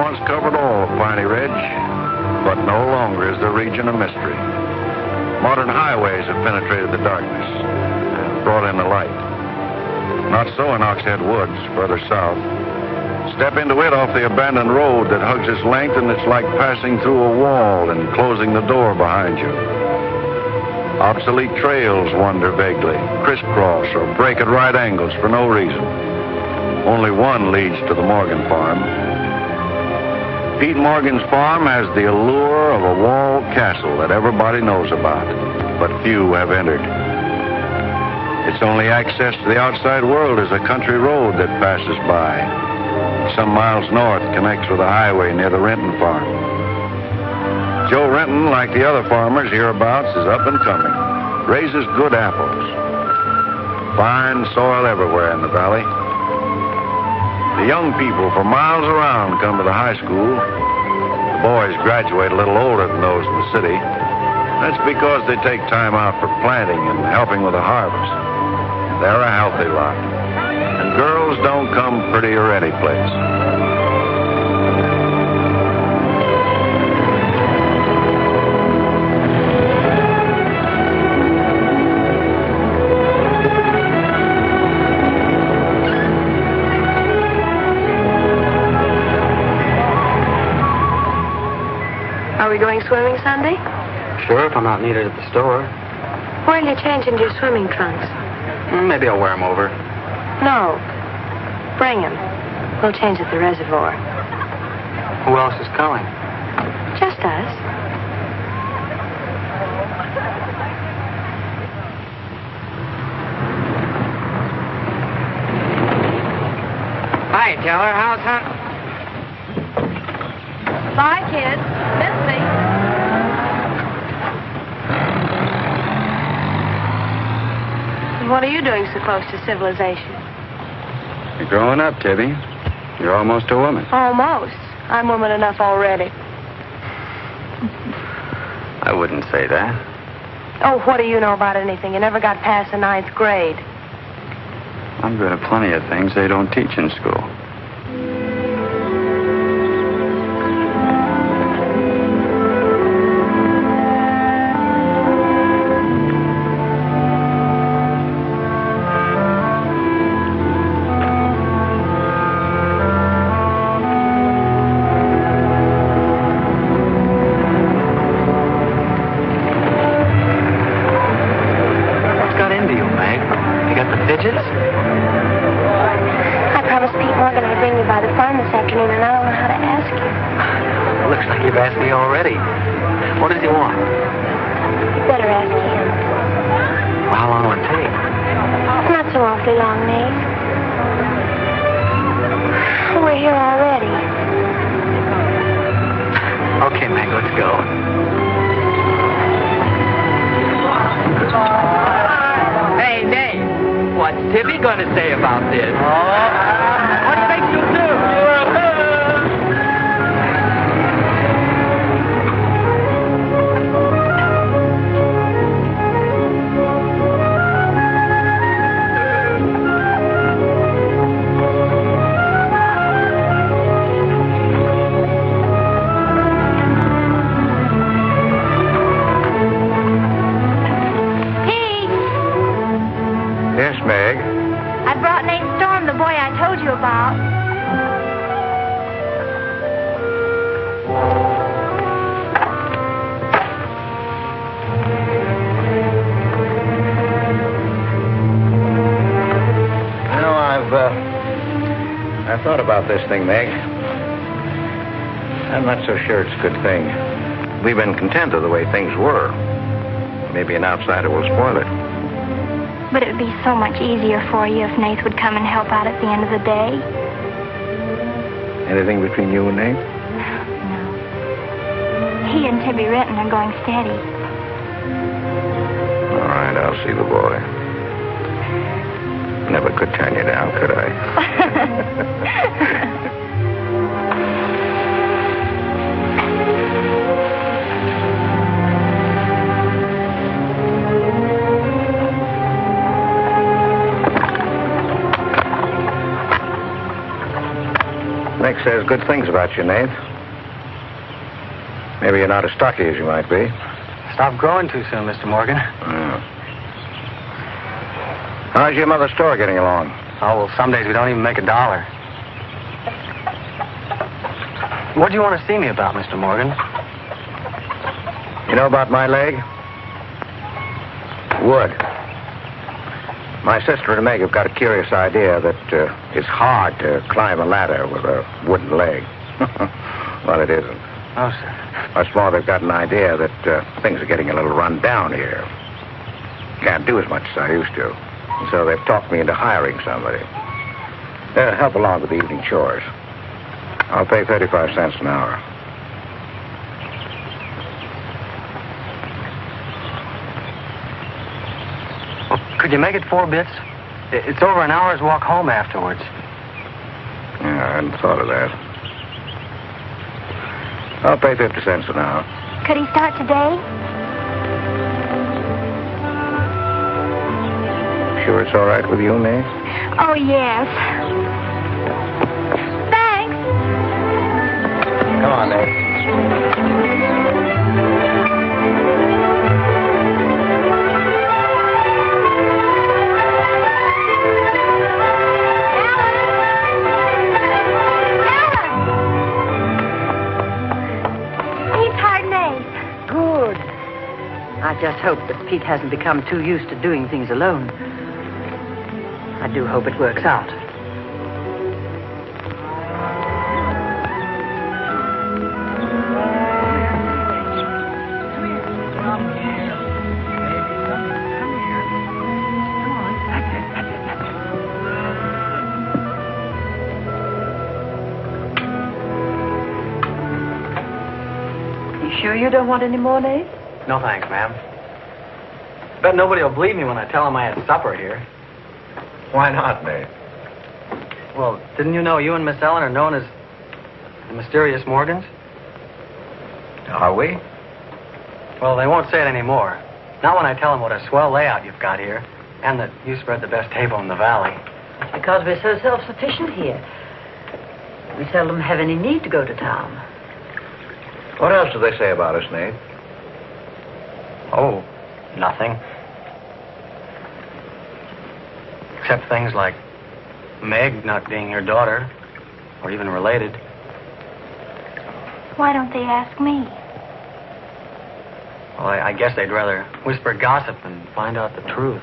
once covered all of Piney Ridge, but no longer is the region a mystery. Modern highways have penetrated the darkness and brought in the light. Not so in Oxhead Woods, further south. Step into it off the abandoned road that hugs its length, and it's like passing through a wall and closing the door behind you. Obsolete trails wander vaguely, crisscross or break at right angles for no reason. Only one leads to the Morgan farm. Pete Morgan's farm has the allure of a walled castle that everybody knows about, but few have entered. Its only access to the outside world is a country road that passes by. Some miles north connects with a highway near the Renton farm. Joe Renton, like the other farmers hereabouts, is up and coming. Raises good apples. Fine soil everywhere in the valley. The young people for miles around come to the high school. The boys graduate a little older than those in the city. That's because they take time out for planting and helping with the harvest. They're a healthy lot. And girls don't come prettier any place. Are we going swimming Sunday? Sure, if I'm not needed at the store. Where'll you change into your swimming trunks? Maybe I'll wear them over. No. Bring them. We'll change at the reservoir. Who else is coming? Just us. Hi, Teller. How's that? Bye, kids. Miss me. What are you doing so close to civilization? You're growing up, Tibby. You're almost a woman. Almost. I'm woman enough already. I wouldn't say that. Oh, what do you know about anything? You never got past the 9th grade. I'm good at plenty of things they don't teach in school. I promised Pete Morgan I'd bring you by the farm this afternoon, and I don't know how to ask you. Looks like you've asked me already. What does he want? You better ask him. Well, how long will it take? Not so awfully long, Nate. We're here already. Okay, Meg, let's go. Hey, Nate. What's Tibby gonna say about this? What do you think she'll do? Yes, Meg. I brought Nate Storm, the boy I told you about. You know, I've thought about this thing, Meg. I'm not so sure it's a good thing. We've been content of the way things were. Maybe an outsider will spoil it. But it would be so much easier for you if Nate would come and help out at the end of the day. Anything between you and Nate? No. He and Tibby Renton are going steady. All right, I'll see the boy. Never could turn you down, could I? Nick says good things about you, Nate. Maybe you're not as stocky as you might be. Stop growing too soon, Mr. Morgan. Yeah. How's your mother's store getting along? Oh, well, some days we don't even make $1. What do you want to see me about, Mr. Morgan? You know about my leg? Wood. My sister and Meg have got a curious idea that it's hard to climb a ladder with a wooden leg. Well, it isn't. Oh, sir. Much more, they've got an idea that things are getting a little run down here. Can't do as much as I used to. And so they've talked me into hiring somebody. Help along with the evening chores. I'll pay 35 cents an hour. Well, could you make it 4 bits? It's over an hour's walk home afterwards. Yeah, I hadn't thought of that. I'll pay 50 cents an hour. Could he start today? Sure it's all right with you, Nate? Oh, yes. Thanks. Come on, Nate. I just hope that Pete hasn't become too used to doing things alone. I do hope it works out. You sure you don't want any more, Nate? No, thanks, ma'am. Bet nobody will believe me when I tell them I had supper here. Why not, Nate? Well, didn't you know you and Miss Ellen are known as the mysterious Morgans? Are we? Well, they won't say it anymore. Not when I tell them what a swell layout you've got here, and that you spread the best table in the valley. It's because we're so self-sufficient here. We seldom have any need to go to town. What else do they say about us, Nate? Oh, nothing. Except things like Meg not being your daughter, or even related. Why don't they ask me? Well, I guess they'd rather whisper gossip than find out the truth.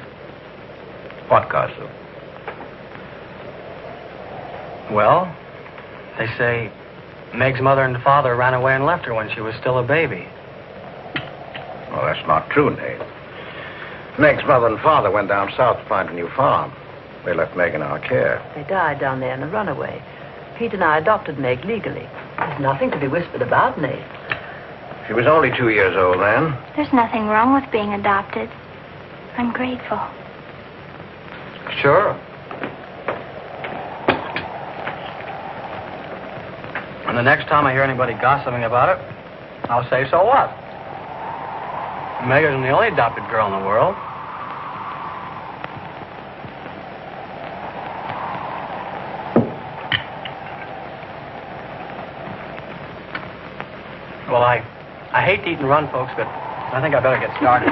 What gossip? Well, they say Meg's mother and father ran away and left her when she was still a baby. Well, that's not true, Nate. Meg's mother and father went down south to find a new farm. They left Meg in our care. They died down there in a runaway. Pete and I adopted Meg legally. There's nothing to be whispered about, Nate. She was only 2 years old then. There's nothing wrong with being adopted. I'm grateful. Sure. And the next time I hear anybody gossiping about it, I'll say, so what? Meg isn't the only adopted girl in the world. Well, I hate to eat and run, folks, but I think I better get started.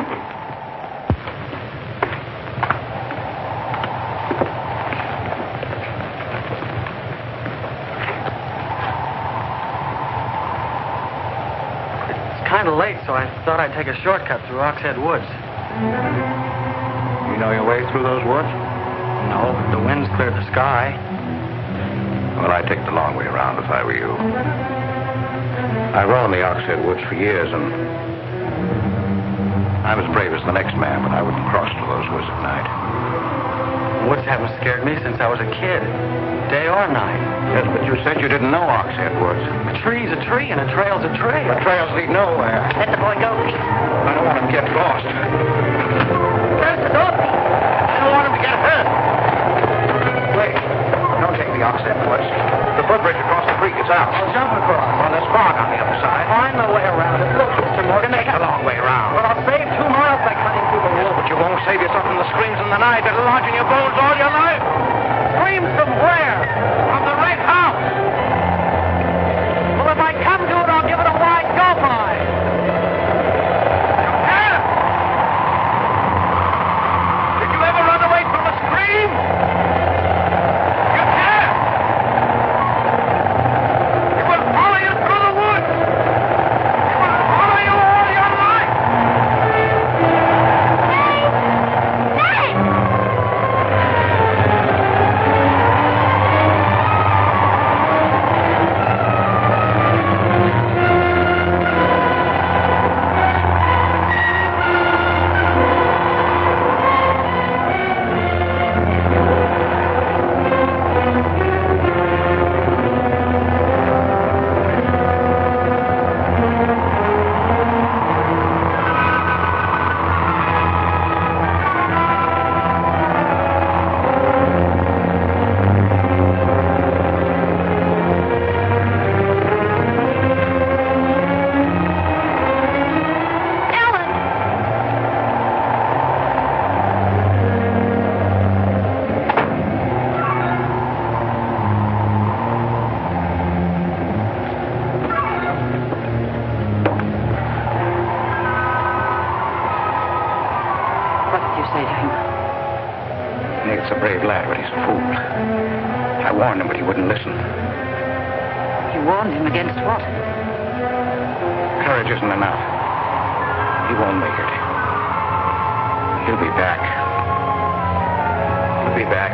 It's kind of late, so I thought I'd take a shortcut through Oxhead Woods. You know your way through those woods? No, the wind's cleared the sky. Well, I'd take the long way around if I were you. I've roamed the Oxhead Woods for years, and I'm as brave as the next man, but I wouldn't cross to those woods at night. Woods haven't scared me since I was a kid, day or night. Yes, but you said you didn't know Oxhead Woods. A tree's a tree, and a trail's a trail. The trails lead nowhere. Let the boy go, Pete. I don't want him to get lost. Close the door, Pete. I don't want him to get hurt. Wait, don't take the Oxhead Woods. The footbridge across the creek is out. I'll jump across. Well, there's fog on the other side. Find my way around it. Look, Mr. Morgan, Take the long way around. Well, I'll save 2 miles by cutting through the woods. But you won't save yourself from the screams in the night that'll lodge in your bones all your life. Screams from where? From the right house. fool. I warned him, but he wouldn't listen. You warned him against what? Courage isn't enough. He won't make it. He'll be back. He'll be back.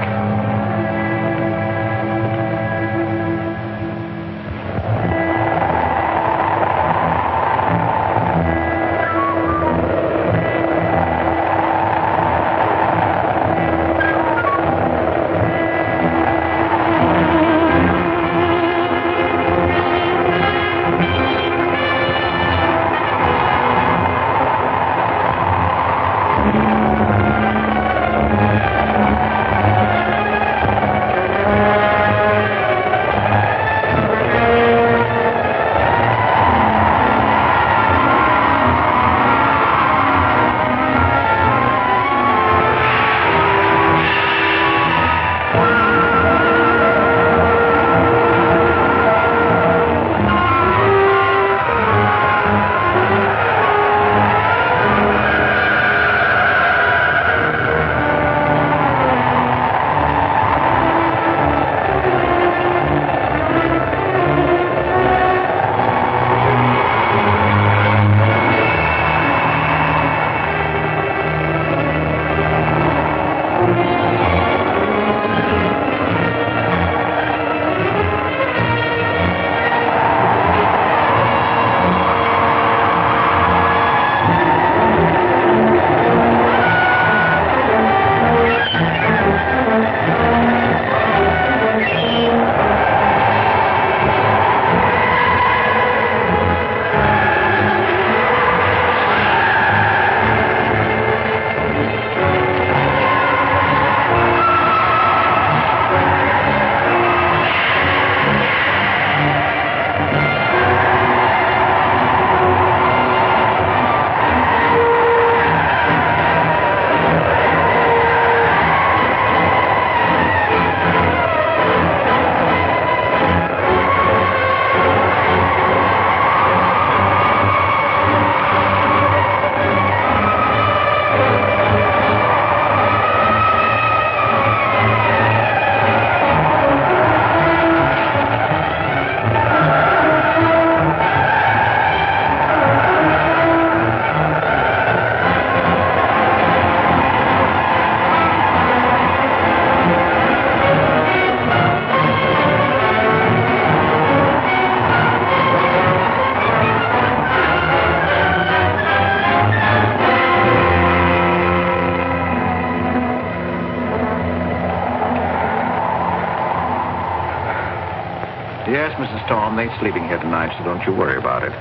Yes, Mrs. Storm, they ain't sleeping here tonight, so don't you worry about it.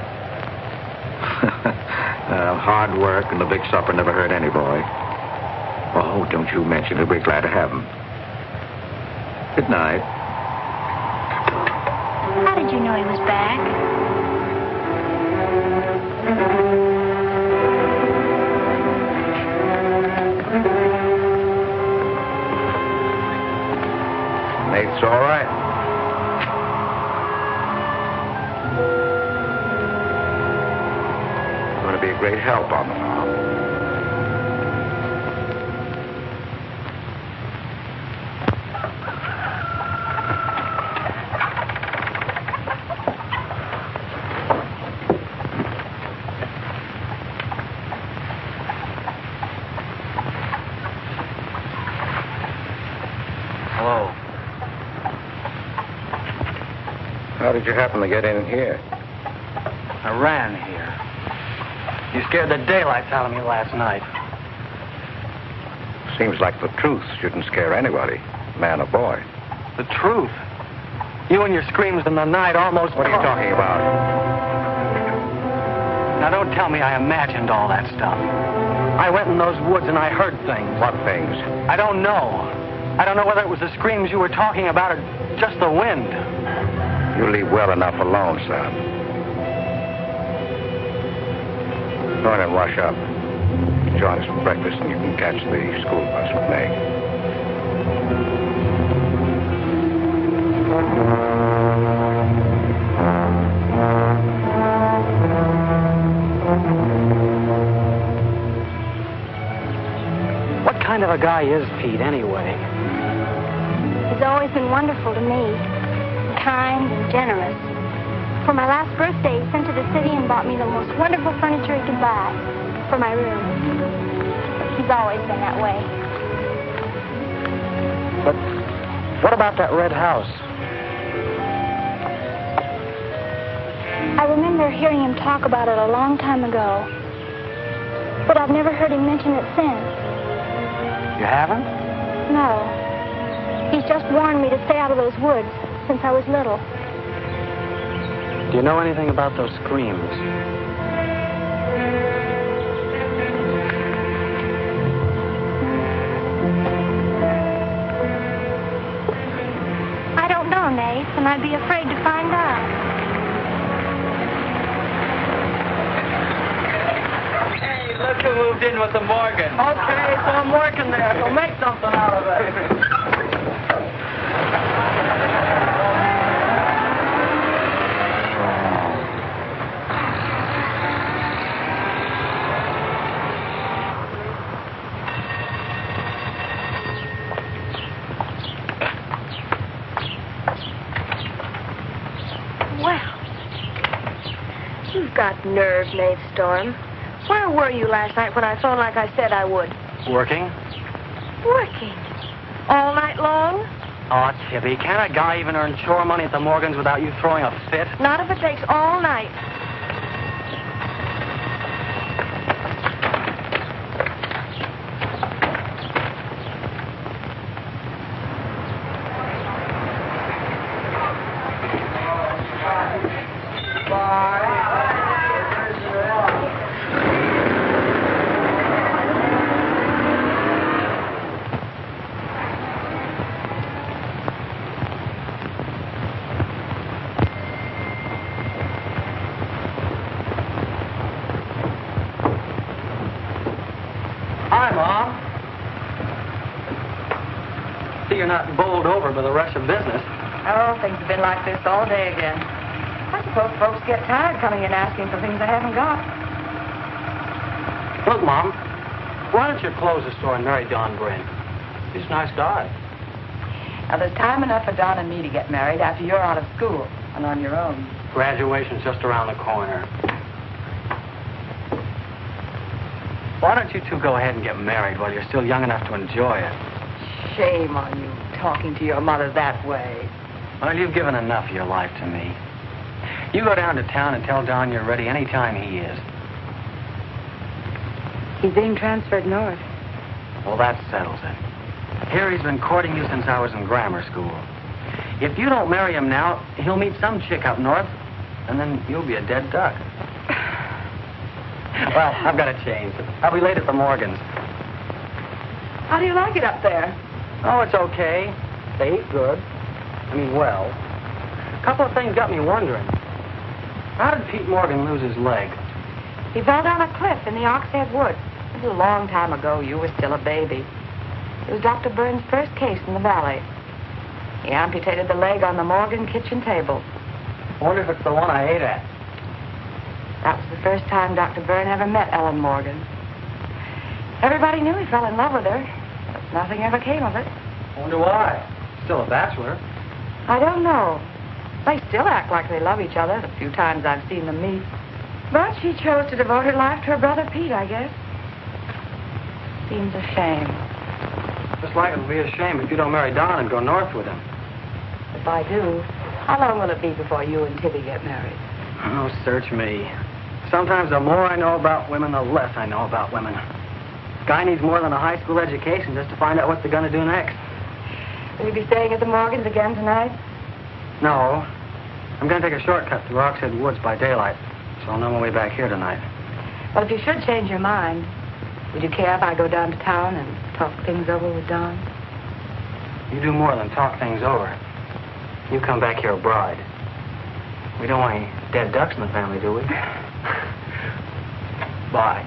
Hard work and the big supper never hurt any boy. Oh, don't you mention it. We're glad to have him. Good night. How did you know he was back? Nate's all right. Going to be a great help on the farm. Hello. How did you happen to get in here? I ran here. You scared the daylights out of me last night. Seems like the truth shouldn't scare anybody, man or boy. The truth? You and your screams in the night almost... What are you talking about? Now, don't tell me I imagined all that stuff. I went in those woods and I heard things. What things? I don't know. I don't know whether it was the screams you were talking about or just the wind. You leave well enough alone, son. Go in and wash up. Join us for breakfast and you can catch the school bus with Meg. What kind of a guy is Pete, anyway? He's always been wonderful to me, kind and generous. For my last birthday, he sent to the city and bought me the most wonderful furniture he could buy for my room. He's always been that way. But what about that red house? I remember hearing him talk about it a long time ago, but I've never heard him mention it since. You haven't? No. He's just warned me to stay out of those woods since I was little. Do you know anything about those screams? I don't know, Nath, and I'd be afraid to find out. Hey, look who moved in with the Morgan. Okay, so I'm working there, so make something out of it. You've got nerve, Nate Storm. Where were you last night when I phoned like I said I would? Working? Working. All night long? Oh, Tibby, can't a guy even earn chore money at the Morgans without you throwing a fit? Not if it takes all night. Hi, Mom. See, you're not bowled over by the rush of business. Oh, things have been like this all day again. I suppose folks get tired coming in asking for things they haven't got. Look, Mom, why don't you close the store and marry Don Bryn? He's a nice guy. Now, there's time enough for Don and me to get married after you're out of school and on your own. Graduation's just around the corner. Why don't you two go ahead and get married while you're still young enough to enjoy it? Shame on you talking to your mother that way. Well, you've given enough of your life to me. You go down to town and tell Don you're ready any time he is. He's being transferred north. Well, that settles it. Here he's been courting you since I was in grammar school. If you don't marry him now, he'll meet some chick up north, and then you'll be a dead duck. Well, I've got to change. I'll be late at the Morgans. How do you like it up there? Oh, it's okay. They eat good. I mean, well. A couple of things got me wondering. How did Pete Morgan lose his leg? He fell down a cliff in the Oxhead Woods. It was a long time ago. You were still a baby. It was Dr. Burns' first case in the valley. He amputated the leg on the Morgan kitchen table. I wonder if it's the one I ate at. That was the first time Dr. Byrne ever met Ellen Morgan. Everybody knew he fell in love with her, but nothing ever came of it. I wonder why. Still a bachelor. I don't know. They still act like they love each other the few times I've seen them meet. But she chose to devote her life to her brother Pete, I guess. Seems a shame. Just like it would be a shame if you don't marry Don and go north with him. If I do, how long will it be before you and Tibby get married? Oh, search me. Sometimes the more I know about women, the less I know about women. Guy needs more than a high school education just to find out what they're going to do next. Will you be staying at the Morgans again tonight? No. I'm going to take a shortcut through Oxhead Woods by daylight, so I'll know my way back here tonight. Well, if you should change your mind, would you care if I go down to town and talk things over with Don? You do more than talk things over. You come back here a bride. We don't want any dead ducks in the family, do we? Bye.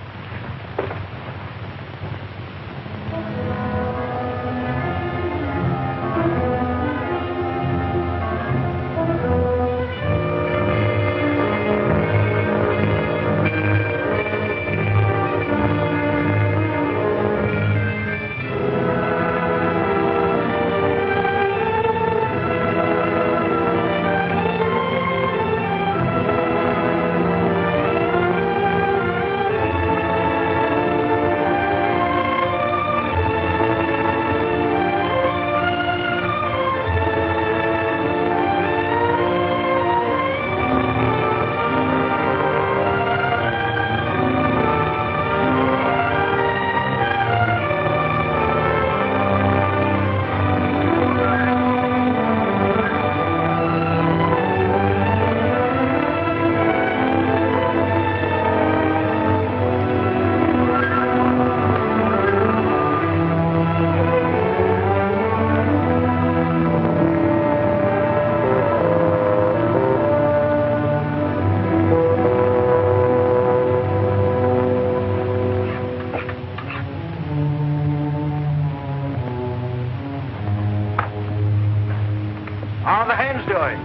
How are the hens doing?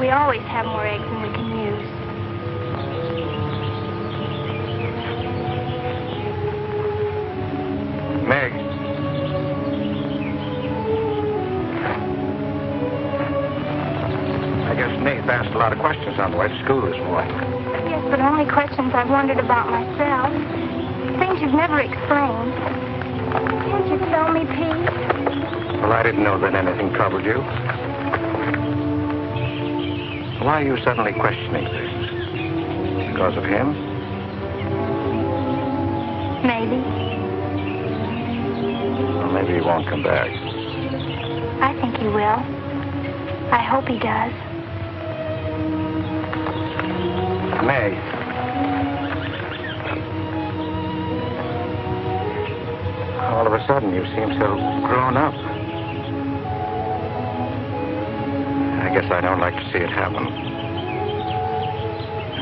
We always have more eggs than we can use. Meg. I guess Nate asked a lot of questions on the way to school this morning. Yes, but only questions I've wondered about myself. Things you've never explained. Can't you tell me, Pete? Well, I didn't know that anything troubled you. Why are you suddenly questioning things? Because of him? Maybe. Well, maybe he won't come back. I think he will. I hope he does. Meg. All of a sudden, you seem so grown up. I guess I don't like to see it happen.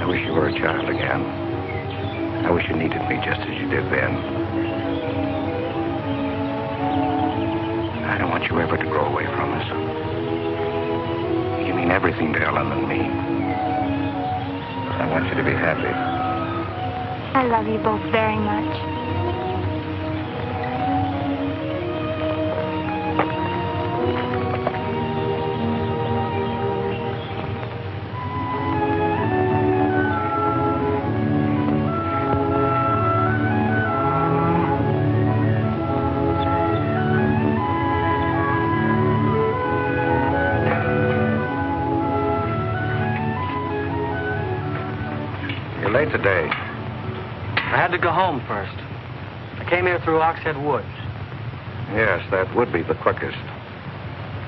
I wish you were a child again. I wish you needed me just as you did then. I don't want you ever to grow away from us. You mean everything to Ellen and me. I want you to be happy. I love you both very much. Late today. I had to go home first. I came here through Oxhead Woods. Yes, that would be the quickest.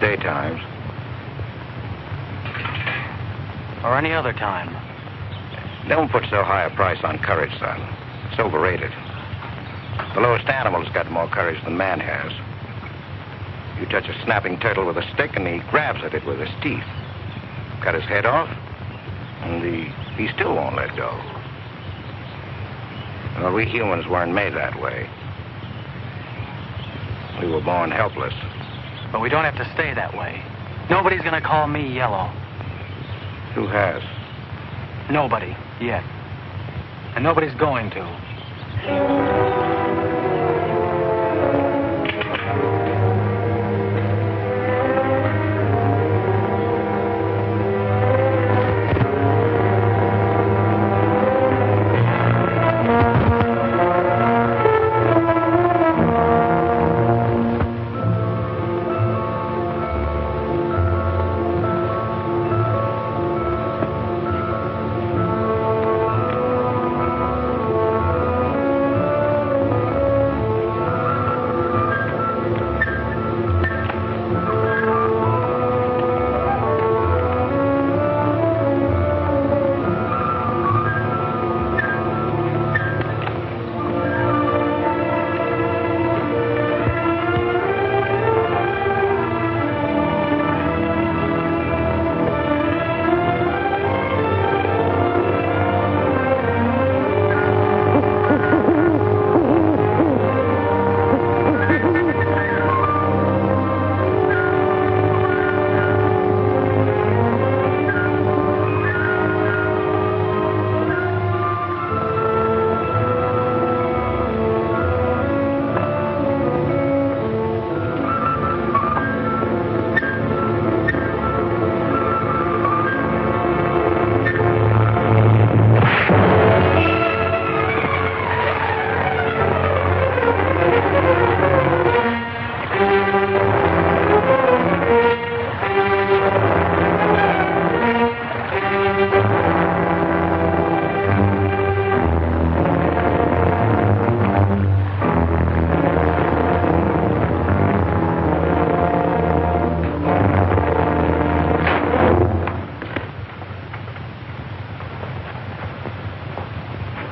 Daytimes. Or any other time. Don't put so high a price on courage, son. It's overrated. The lowest animal's got more courage than man has. You touch a snapping turtle with a stick and he grabs at it with his teeth. Cut his head off, and he still won't let go. Well, we humans weren't made that way. We were born helpless. But we don't have to stay that way. Nobody's gonna call me yellow. Who has? Nobody, yet. And nobody's going to.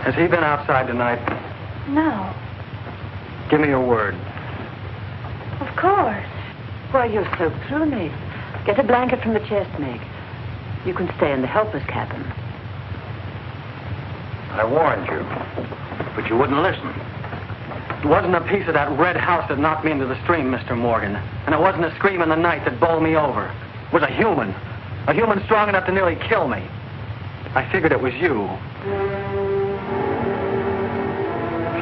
Has he been outside tonight? No. Give me your word. Of course. Why, you're so through me. Get a blanket from the chest, Meg. You can stay in the helper's cabin. I warned you, but you wouldn't listen. It wasn't a piece of that red house that knocked me into the stream, Mr. Morgan. And it wasn't a scream in the night that bowled me over. It was a human strong enough to nearly kill me. I figured it was you.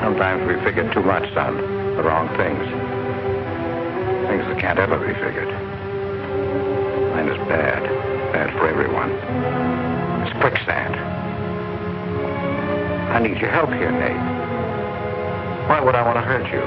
Sometimes we figure too much, son. The wrong things. Things that can't ever be figured. Mine is bad. Bad for everyone. It's quicksand. I need your help here, Nate. Why would I want to hurt you?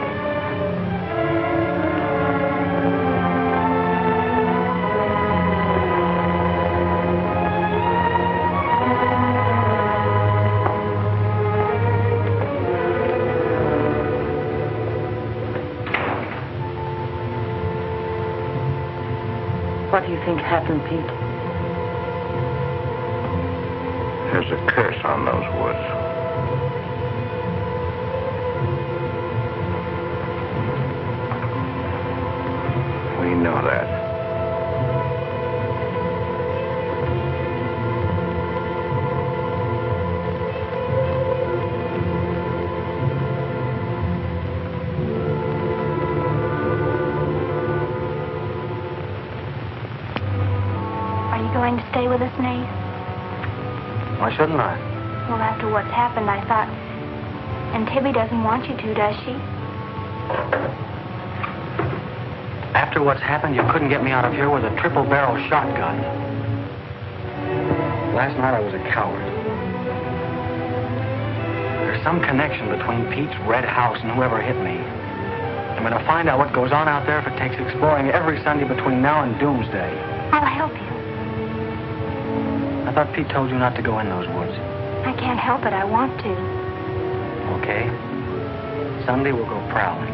What do you think happened, Pete? There's a curse on those woods. We know that. Are you going to stay with us, Nate? Why shouldn't I? Well, after what's happened, I thought... And Tibby doesn't want you to, does she? After what's happened, you couldn't get me out of here with a triple-barrel shotgun. Last night I was a coward. There's some connection between Pete's red house and whoever hit me. I'm going to find out what goes on out there if it takes exploring every Sunday between now and doomsday. I'll help you. I thought Pete told you not to go in those woods. I can't help it. I want to. Okay. Sunday we'll go prowling.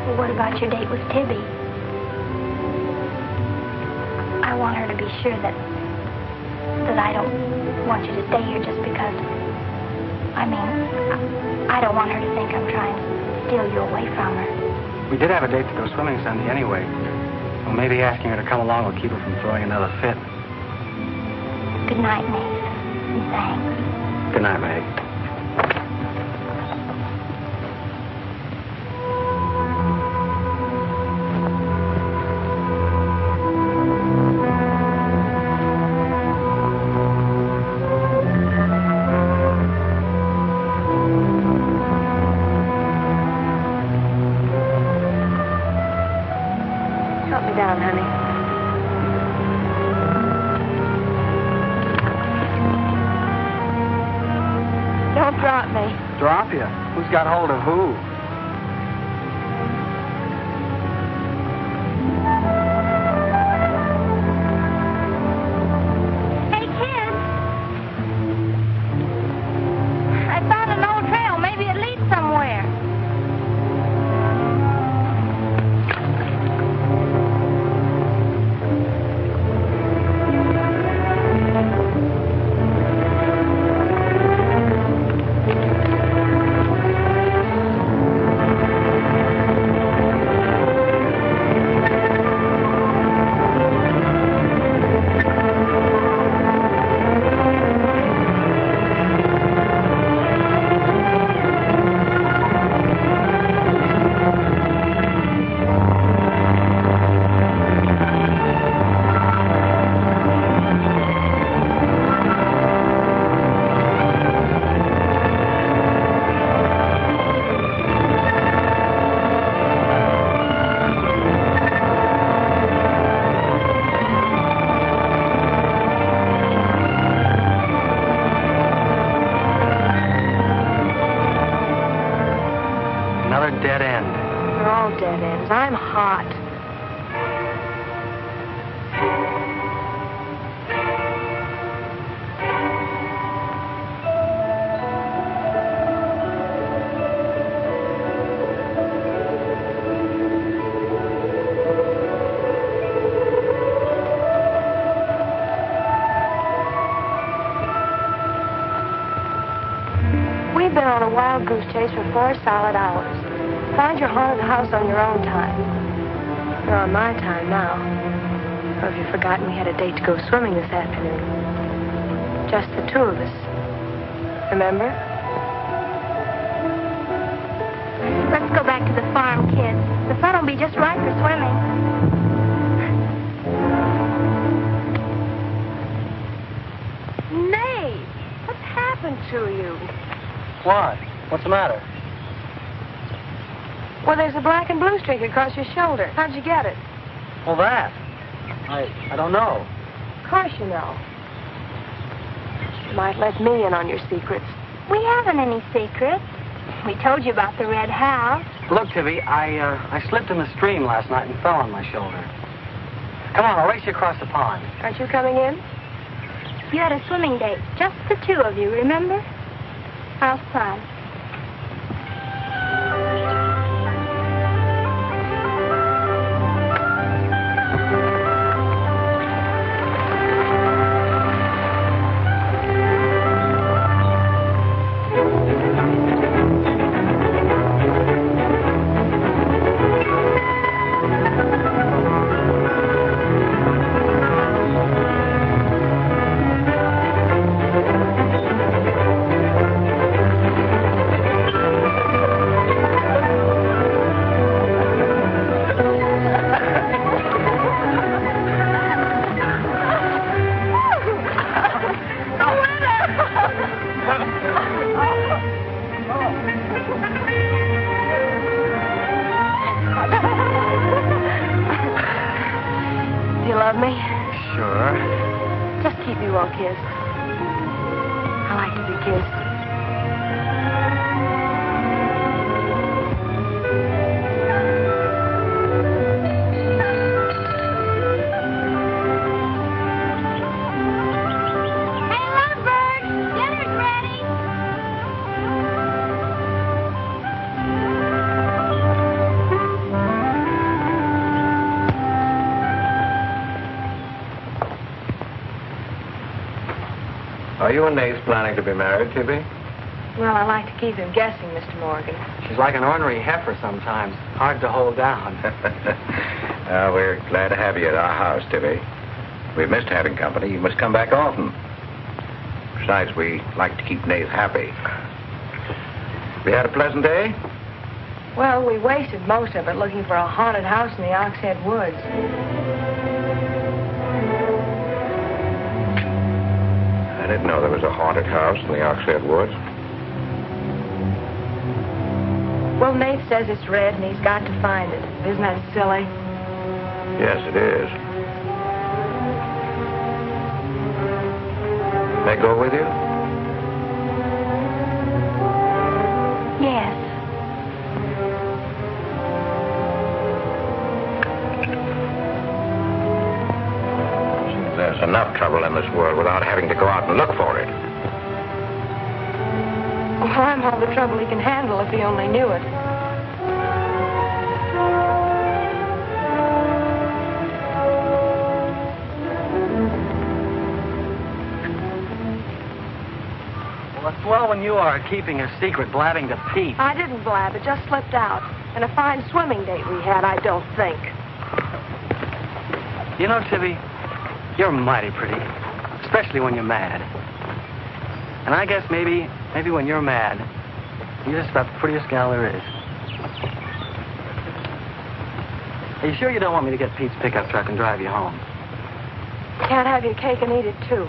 Well, what about your date with Tibby? I want her to be sure that I don't want you to stay here just because... I don't want her to think I'm trying to steal you away from her. We did have a date to go swimming Sunday anyway. Well, maybe asking her to come along will keep her from throwing another fit. Good night, Nate. And thanks. Good night, Meg. Drop you? Who's got hold of who? Hey, kids! I found an old trail. Maybe it leads somewhere. Dead end. They're all dead ends. I'm hot. We've been on a wild goose chase for 4 solid hours. Find your haunted house on your own time. You're on my time now. Or have you forgotten we had a date to go swimming this afternoon? Just the two of us. Remember? Let's go back to the farm, kids. The sun will be just right for swimming. Nate, what's happened to you? What? What's the matter? Well, there's a black and blue streak across your shoulder. How'd you get it? Well, that. I don't know. Of course you know. You might let me in on your secrets. We haven't any secrets. We told you about the red house. Look, Tibby, I slipped in the stream last night and fell on my shoulder. Come on, I'll race you across the pond. Aren't you coming in? You had a swimming date, just the two of you, remember? How's fun? Are you and Nate planning to be married, Tibby? Well, I like to keep him guessing, Mr. Morgan. She's like an ornery heifer sometimes. Hard to hold down. We're glad to have you at our house, Tibby. We've missed having company. You must come back often. Besides, we like to keep Nate happy. We had a pleasant day? Well, we wasted most of it looking for a haunted house in the Oxhead Woods. I didn't know there was a haunted house in the Oxhead Woods. Well, Nate says it's red and he's got to find it. Isn't that silly? Yes, it is. May I go with you? Yes. There's enough trouble in this world without having to go out and look for it. Well, I'm all the trouble he can handle if he only knew it. Well, it's swell when you are keeping a secret, blabbing to Pete. I didn't blab. It just slipped out. And a fine swimming date we had, I don't think. You know, Tibby, you're mighty pretty, especially when you're mad. And I guess maybe when you're mad, you're just about the prettiest gal there is. Are you sure you don't want me to get Pete's pickup truck and drive you home? Can't have your cake and eat it, too.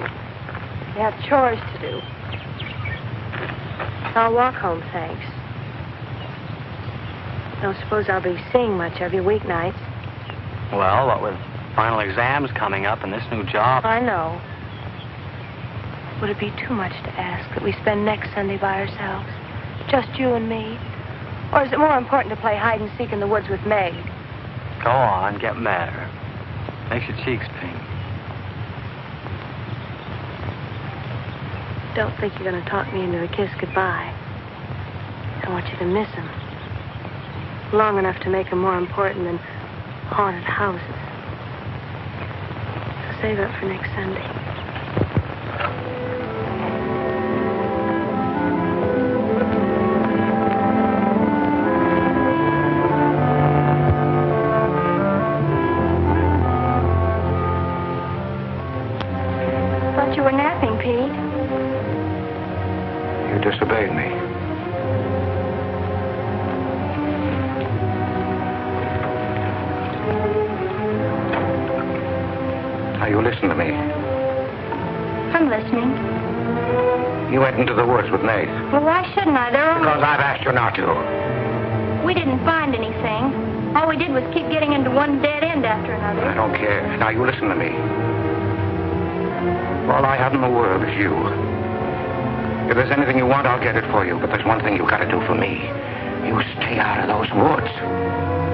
You have chores to do. I'll walk home, thanks. Don't suppose I'll be seeing much of you weeknights. Well, what with final exams coming up and this new job. I know. Would it be too much to ask that we spend next Sunday by ourselves? Just you and me? Or is it more important to play hide and seek in the woods with Meg? Go on, get madder. Makes your cheeks pink. Don't think you're going to talk me into a kiss goodbye. I want you to miss him. Long enough to make him more important than haunted houses. So save up for next Sunday. thought you were napping, Pete. You disobeyed me. Now, you listen to me. I'm listening. You went into the woods with Nate. Well, why shouldn't I? Because I've asked you not to. We didn't find anything. All we did was keep getting into one dead end after another. I don't care. Now, you listen to me. All I have in the world is you. If there's anything you want, I'll get it for you. But there's one thing you've got to do for me. You stay out of those woods.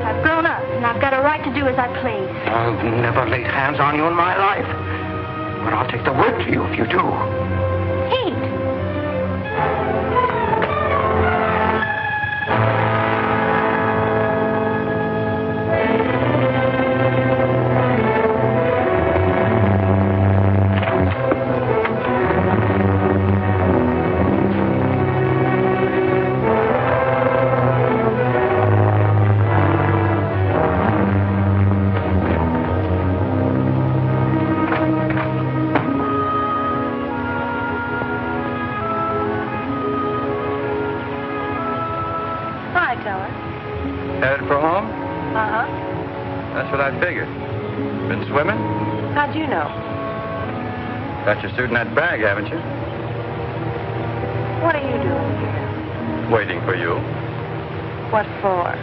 I've grown up, and I've got a right to do as I please. I've never laid hands on you in my life. But I'll take the word to you if you do. Pete! Headed for home? Uh-huh. That's what I figured. Been swimming? How'd you know? Got your suit in that bag, haven't you? What are you doing here? Waiting for you. What for?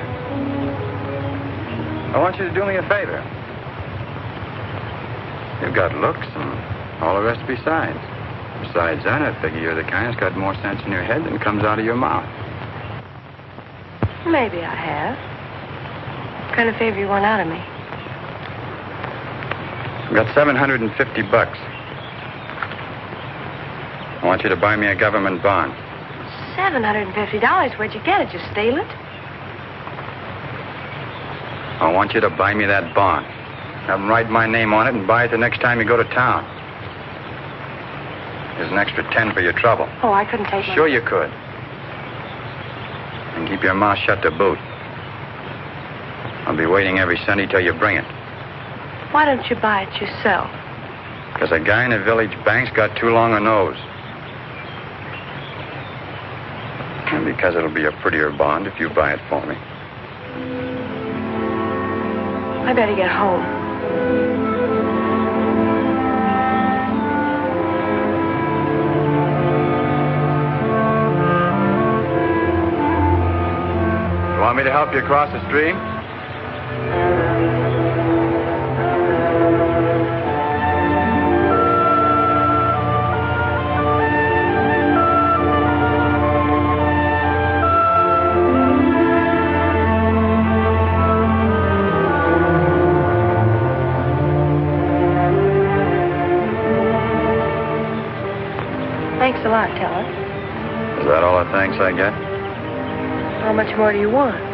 I want you to do me a favor. You've got looks and all the rest besides. Besides that, I figure you're the kind that's got more sense in your head than comes out of your mouth. Maybe I have. What kind of favor you want out of me? I've got $750. I want you to buy me a government bond. $750? Where'd you get it? You steal it? I want you to buy me that bond. Have them write my name on it and buy it the next time you go to town. There's an extra 10 for your trouble. Oh, I couldn't take it. Sure you could. And keep your mouth shut to boot. I'll be waiting every Sunday till you bring it. Why don't you buy it yourself? Because a guy in the village bank's got too long a nose. And because it'll be a prettier bond if you buy it for me. I better get home. You want me to help you across the stream? Thanks a lot, Teller. Is that all the thanks I get? How much more do you want?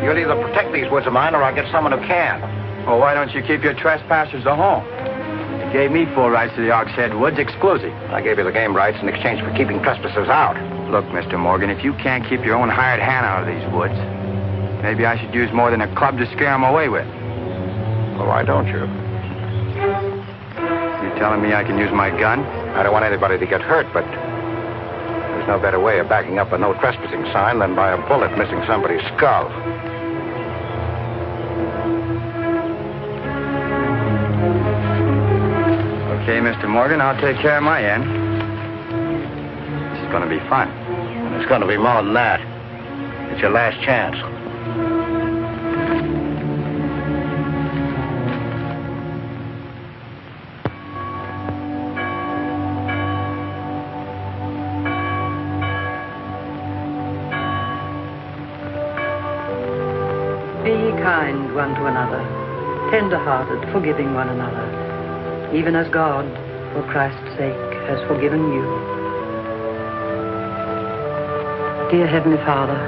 You'll either protect these woods of mine or I'll get someone who can. Well, why don't you keep your trespassers at home? You gave me full rights to the Ox Head Woods exclusive. I gave you the game rights in exchange for keeping trespassers out. Look, Mr. Morgan, if you can't keep your own hired hand out of these woods, maybe I should use more than a club to scare them away with. Well, why don't you? You telling me I can use my gun? I don't want anybody to get hurt, but there's no better way of backing up a no trespassing sign than by a bullet missing somebody's skull. Okay, Mr. Morgan, I'll take care of my end. This is going to be fun. It's going to be more than that. It's your last chance. Be ye kind one to another, tender-hearted, forgiving one another, even as God, for Christ's sake, has forgiven you. Dear Heavenly Father,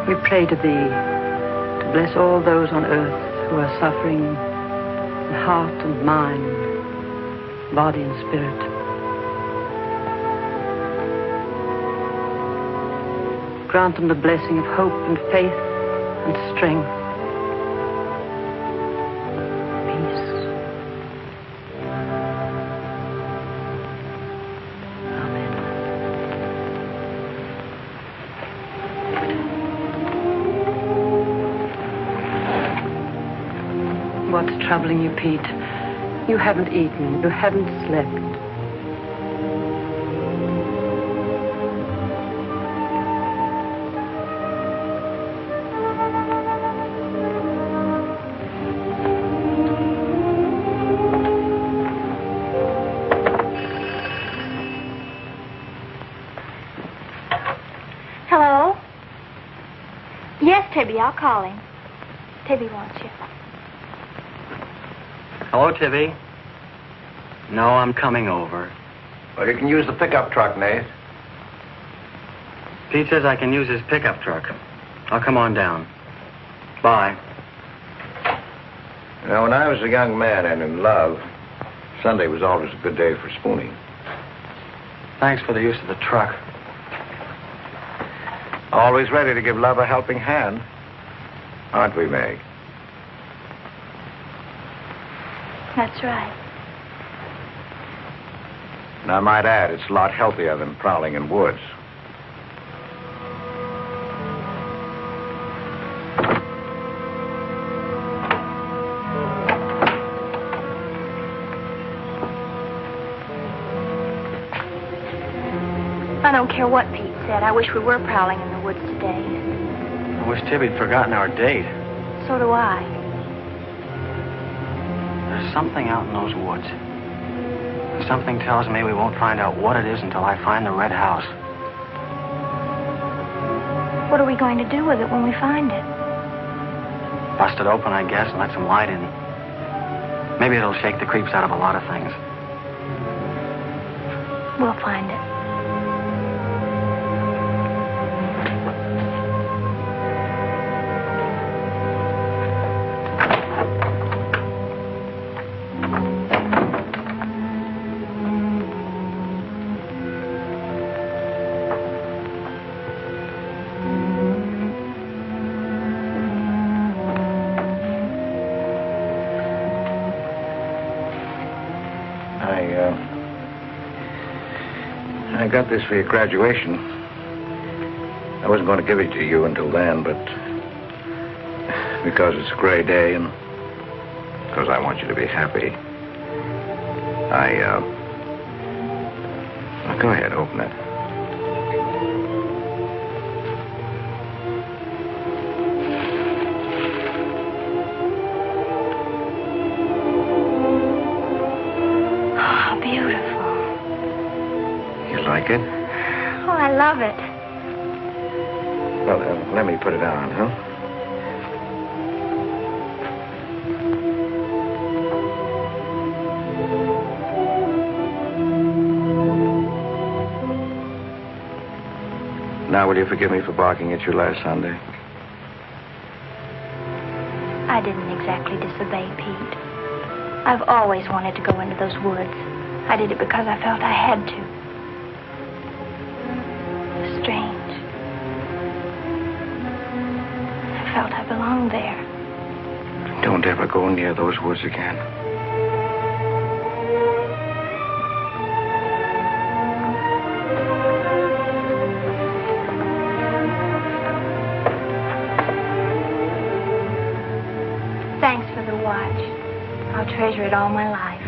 we pray to Thee to bless all those on earth who are suffering in heart and mind, body and spirit. Grant them the blessing of hope and faith and strength. Peace. Amen. What's troubling you, Pete? You haven't eaten. You haven't slept. Hello? Yes, Tibby, I'll call him. Tibby wants you. Hello, Tibby. No, I'm coming over. Well, you can use the pickup truck, Nate. Pete says I can use his pickup truck. I'll come on down. Bye. You know, when I was a young man and in love, Sunday was always a good day for spooning. Thanks for the use of the truck. Always ready to give love a helping hand. Aren't we, Meg? That's right. And I might add, it's a lot healthier than prowling in woods. I don't care what Pete said. I wish we were prowling in the woods today. I wish Tibby'd forgotten our date. So do I. There's something out in those woods. Something tells me we won't find out what it is until I find the red house. What are we going to do with it when we find it? Bust it open, I guess, and let some light in. Maybe it'll shake the creeps out of a lot of things. We'll find it. I got this for your graduation. I wasn't going to give it to you until then, but because it's a gray day and because I want you to be happy, well, go ahead, open it. Oh, beautiful. You like it? Oh, I love it. Well, let me put it on, huh? Now, will you forgive me for barking at you last Sunday? I didn't exactly disobey Pete. I've always wanted to go into those woods. I did it because I felt I had to. Strange. I felt I belonged there. Don't ever go near those woods again. Thanks for the watch. I'll treasure it all my life.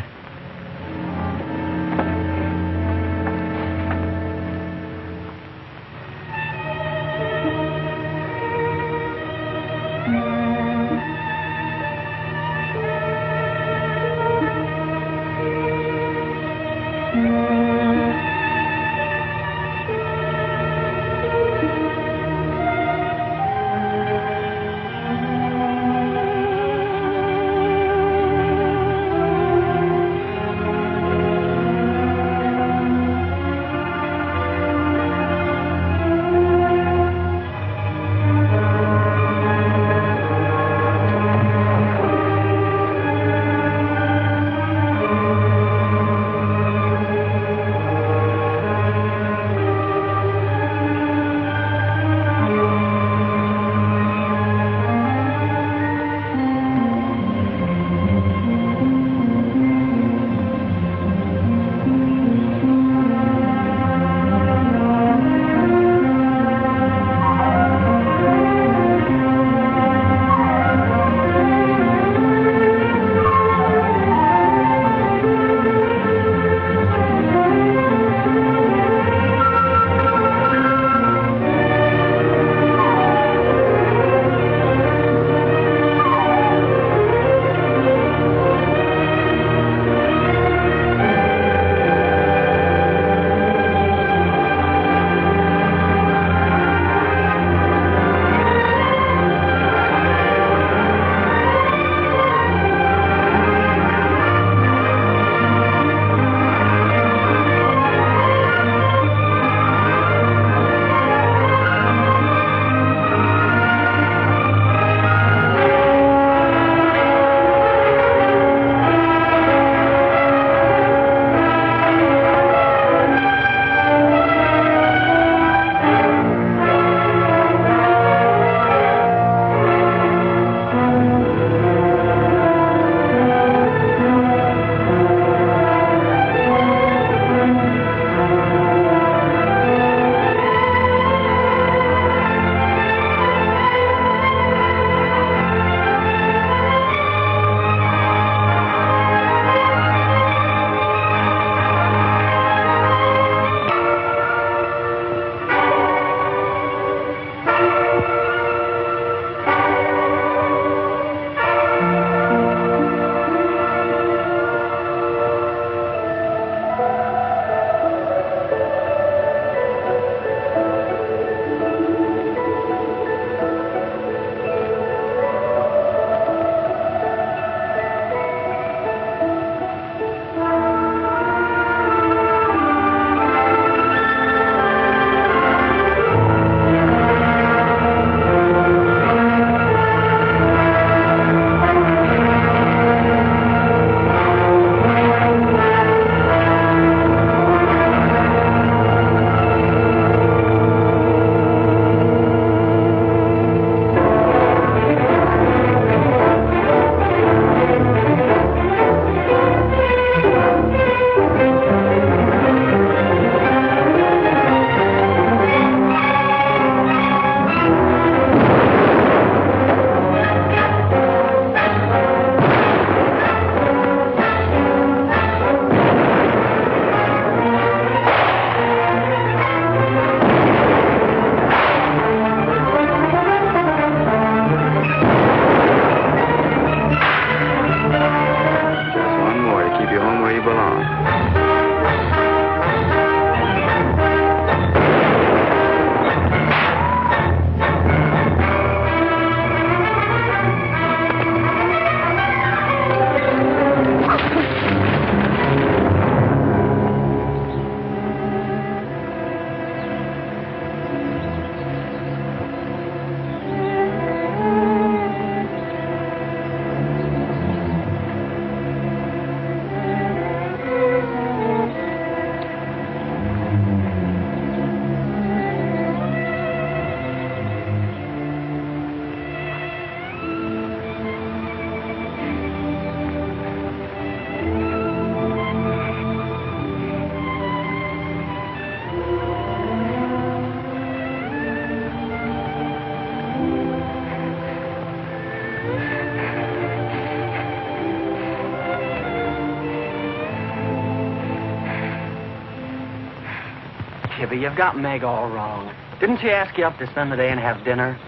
Tibby, you've got Meg all wrong. Didn't she ask you up to spend the day and have dinner?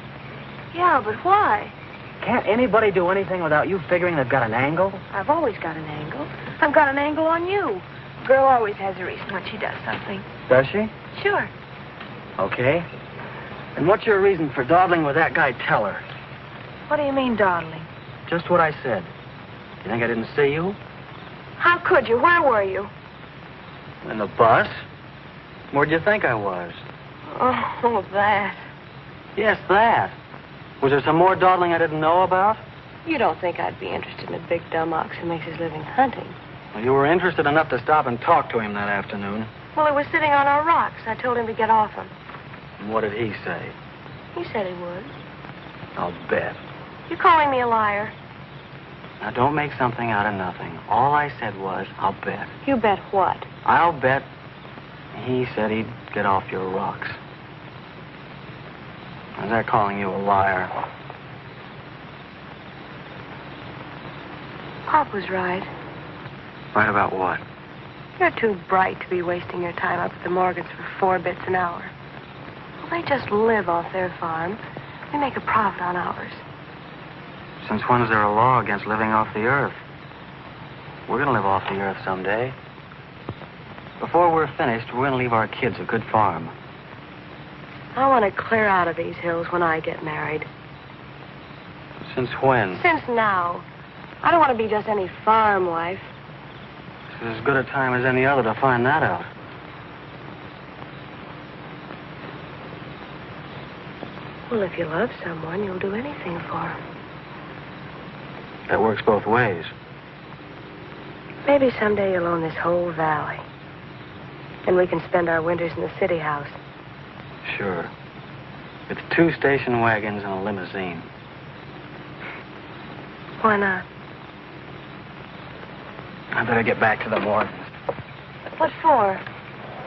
Yeah, but why? Can't anybody do anything without you figuring they've got an angle? I've always got an angle. I've got an angle on you. A girl always has a reason when she does something. Does she? Sure. Okay. And what's your reason for dawdling with that guy Teller? What do you mean, dawdling? Just what I said. You think I didn't see you? How could you? Where were you? In the bus? Where'd you think I was? Oh, that. Yes, that. Was there some more dawdling I didn't know about? You don't think I'd be interested in a big dumb ox who makes his living hunting? Well, you were interested enough to stop and talk to him that afternoon. Well, he was sitting on our rocks. I told him to get off them. And what did he say? He said he would. I'll bet. You're calling me a liar. Now, don't make something out of nothing. All I said was, I'll bet. You bet what? I'll bet he said he'd get off your rocks. Is that calling you a liar? Pop was right. Right about what? You're too bright to be wasting your time up at the Morgans for 4 bits an hour. Well, they just live off their farm. We make a profit on ours. Since when is there a law against living off the earth? We're going to live off the earth someday. Before we're finished, we're going to leave our kids a good farm. I want to clear out of these hills when I get married. Since when? Since now. I don't want to be just any farm wife. This is as good a time as any other to find that out. Well, if you love someone, you'll do anything for him. That works both ways. Maybe someday you'll own this whole valley. And we can spend our winters in the city house. Sure. With 2 station wagons and a limousine. Why not? I better get back to the Morgans. What for?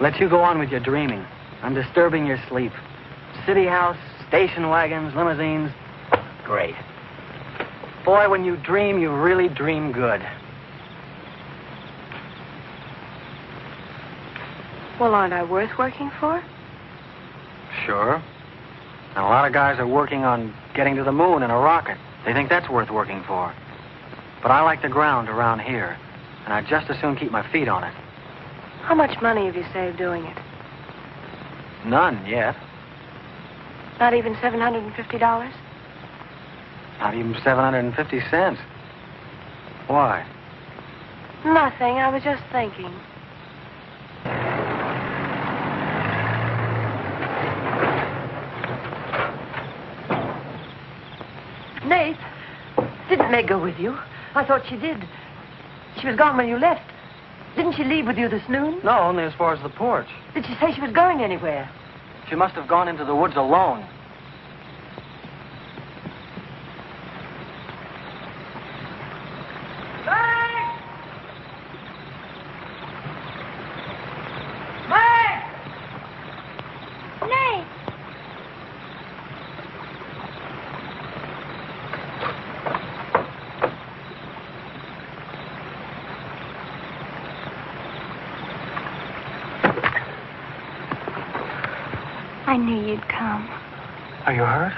Let you go on with your dreaming. I'm disturbing your sleep. City house, station wagons, limousines. Great. Boy, when you dream, you really dream good. Well, aren't I worth working for? Sure. And a lot of guys are working on getting to the moon in a rocket. They think that's worth working for. But I like the ground around here, and I'd just as soon keep my feet on it. How much money have you saved doing it? None yet. Not even $750? Not even 750 cents. Why? Nothing. I was just thinking. Nate, didn't Meg go with you? I thought she did. She was gone when you left. Didn't she leave with you this noon? No, only as far as the porch. Did she say she was going anywhere? She must have gone into the woods alone. I knew you'd come. Are you hurt?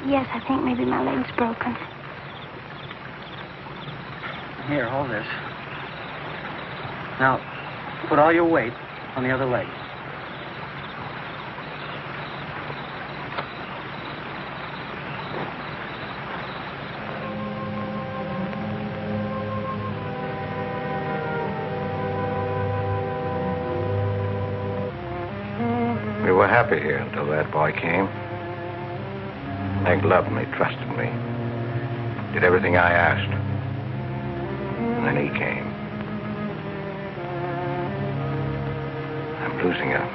Yes, I think maybe my leg's broken. Here, hold this. Now, put all your weight on the other leg. We were happy here until that boy came. Meg loved me, trusted me, did everything I asked. And then he came. I'm losing her.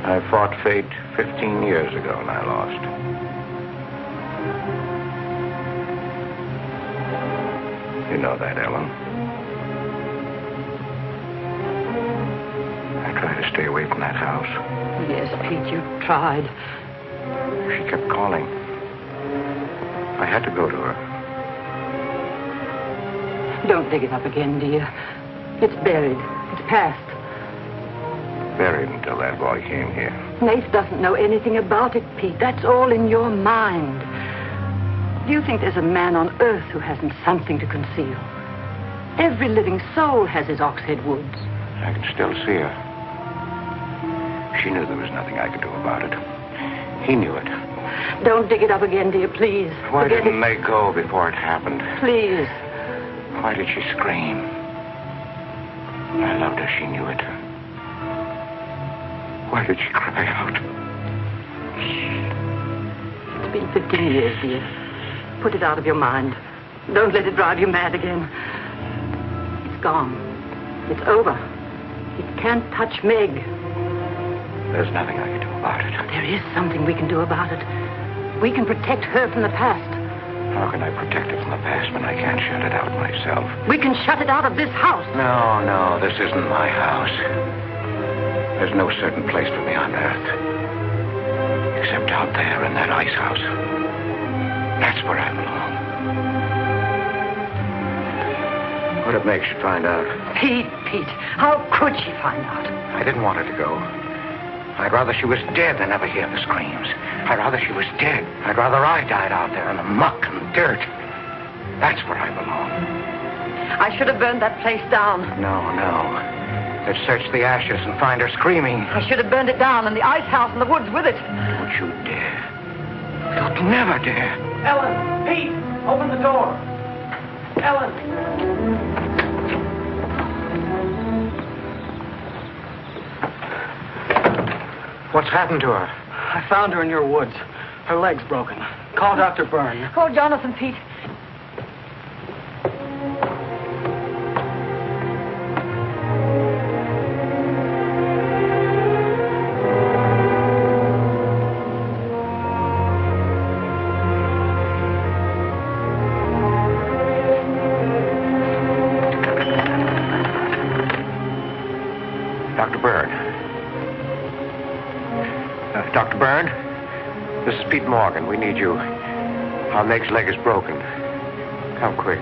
I fought fate 15 years ago and I lost. You know that, Ellen. I tried to stay away from that house. Yes, Pete, you tried. She kept calling. I had to go to her. Don't dig it up again, dear. It's buried. It's past. Buried until that boy came here. Nath doesn't know anything about it, Pete. That's all in your mind. Do you think there's a man on earth who hasn't something to conceal? Every living soul has his oxhead woods. I can still see her. She knew there was nothing I could do about it. He knew it. Don't dig it up again, dear, please. Why Forget didn't it. they go before it happened? Please. Why did she scream? I loved her. She knew it. Why did she cry out? It's been 15 years, dear. Put it out of your mind. Don't let it drive you mad again. It's gone. It's over. It can't touch Meg. There's nothing I can do about it. There is something we can do about it. We can protect her from the past. How can I protect it from the past when I can't shut it out myself? We can shut it out of this house. No, this isn't my house. There's no certain place for me on earth. Except out there in that ice house. That's where I belong. What if Meg should find out? Pete, how could she find out? I didn't want her to go. I'd rather she was dead than ever hear the screams. I'd rather she was dead. I'd rather I died out there in the muck and dirt. That's where I belong. I should have burned that place down. No. They'd search the ashes and find her screaming. I should have burned it down and the ice house in the woods with it. Don't you dare. You'd never dare. Ellen, Pete, open the door. Ellen. What's happened to her? I found her in your woods. Her leg's broken. Call Dr. Byrne. Call Jonathan, Pete. Dr. Byrne. Dr. Byrne, this is Pete Morgan. We need you. Our Meg's leg is broken. Come quick.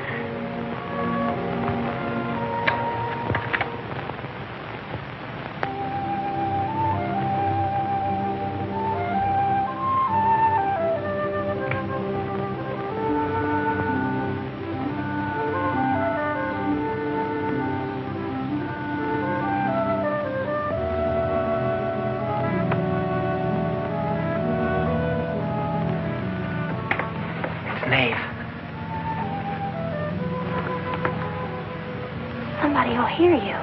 Somebody will hear you.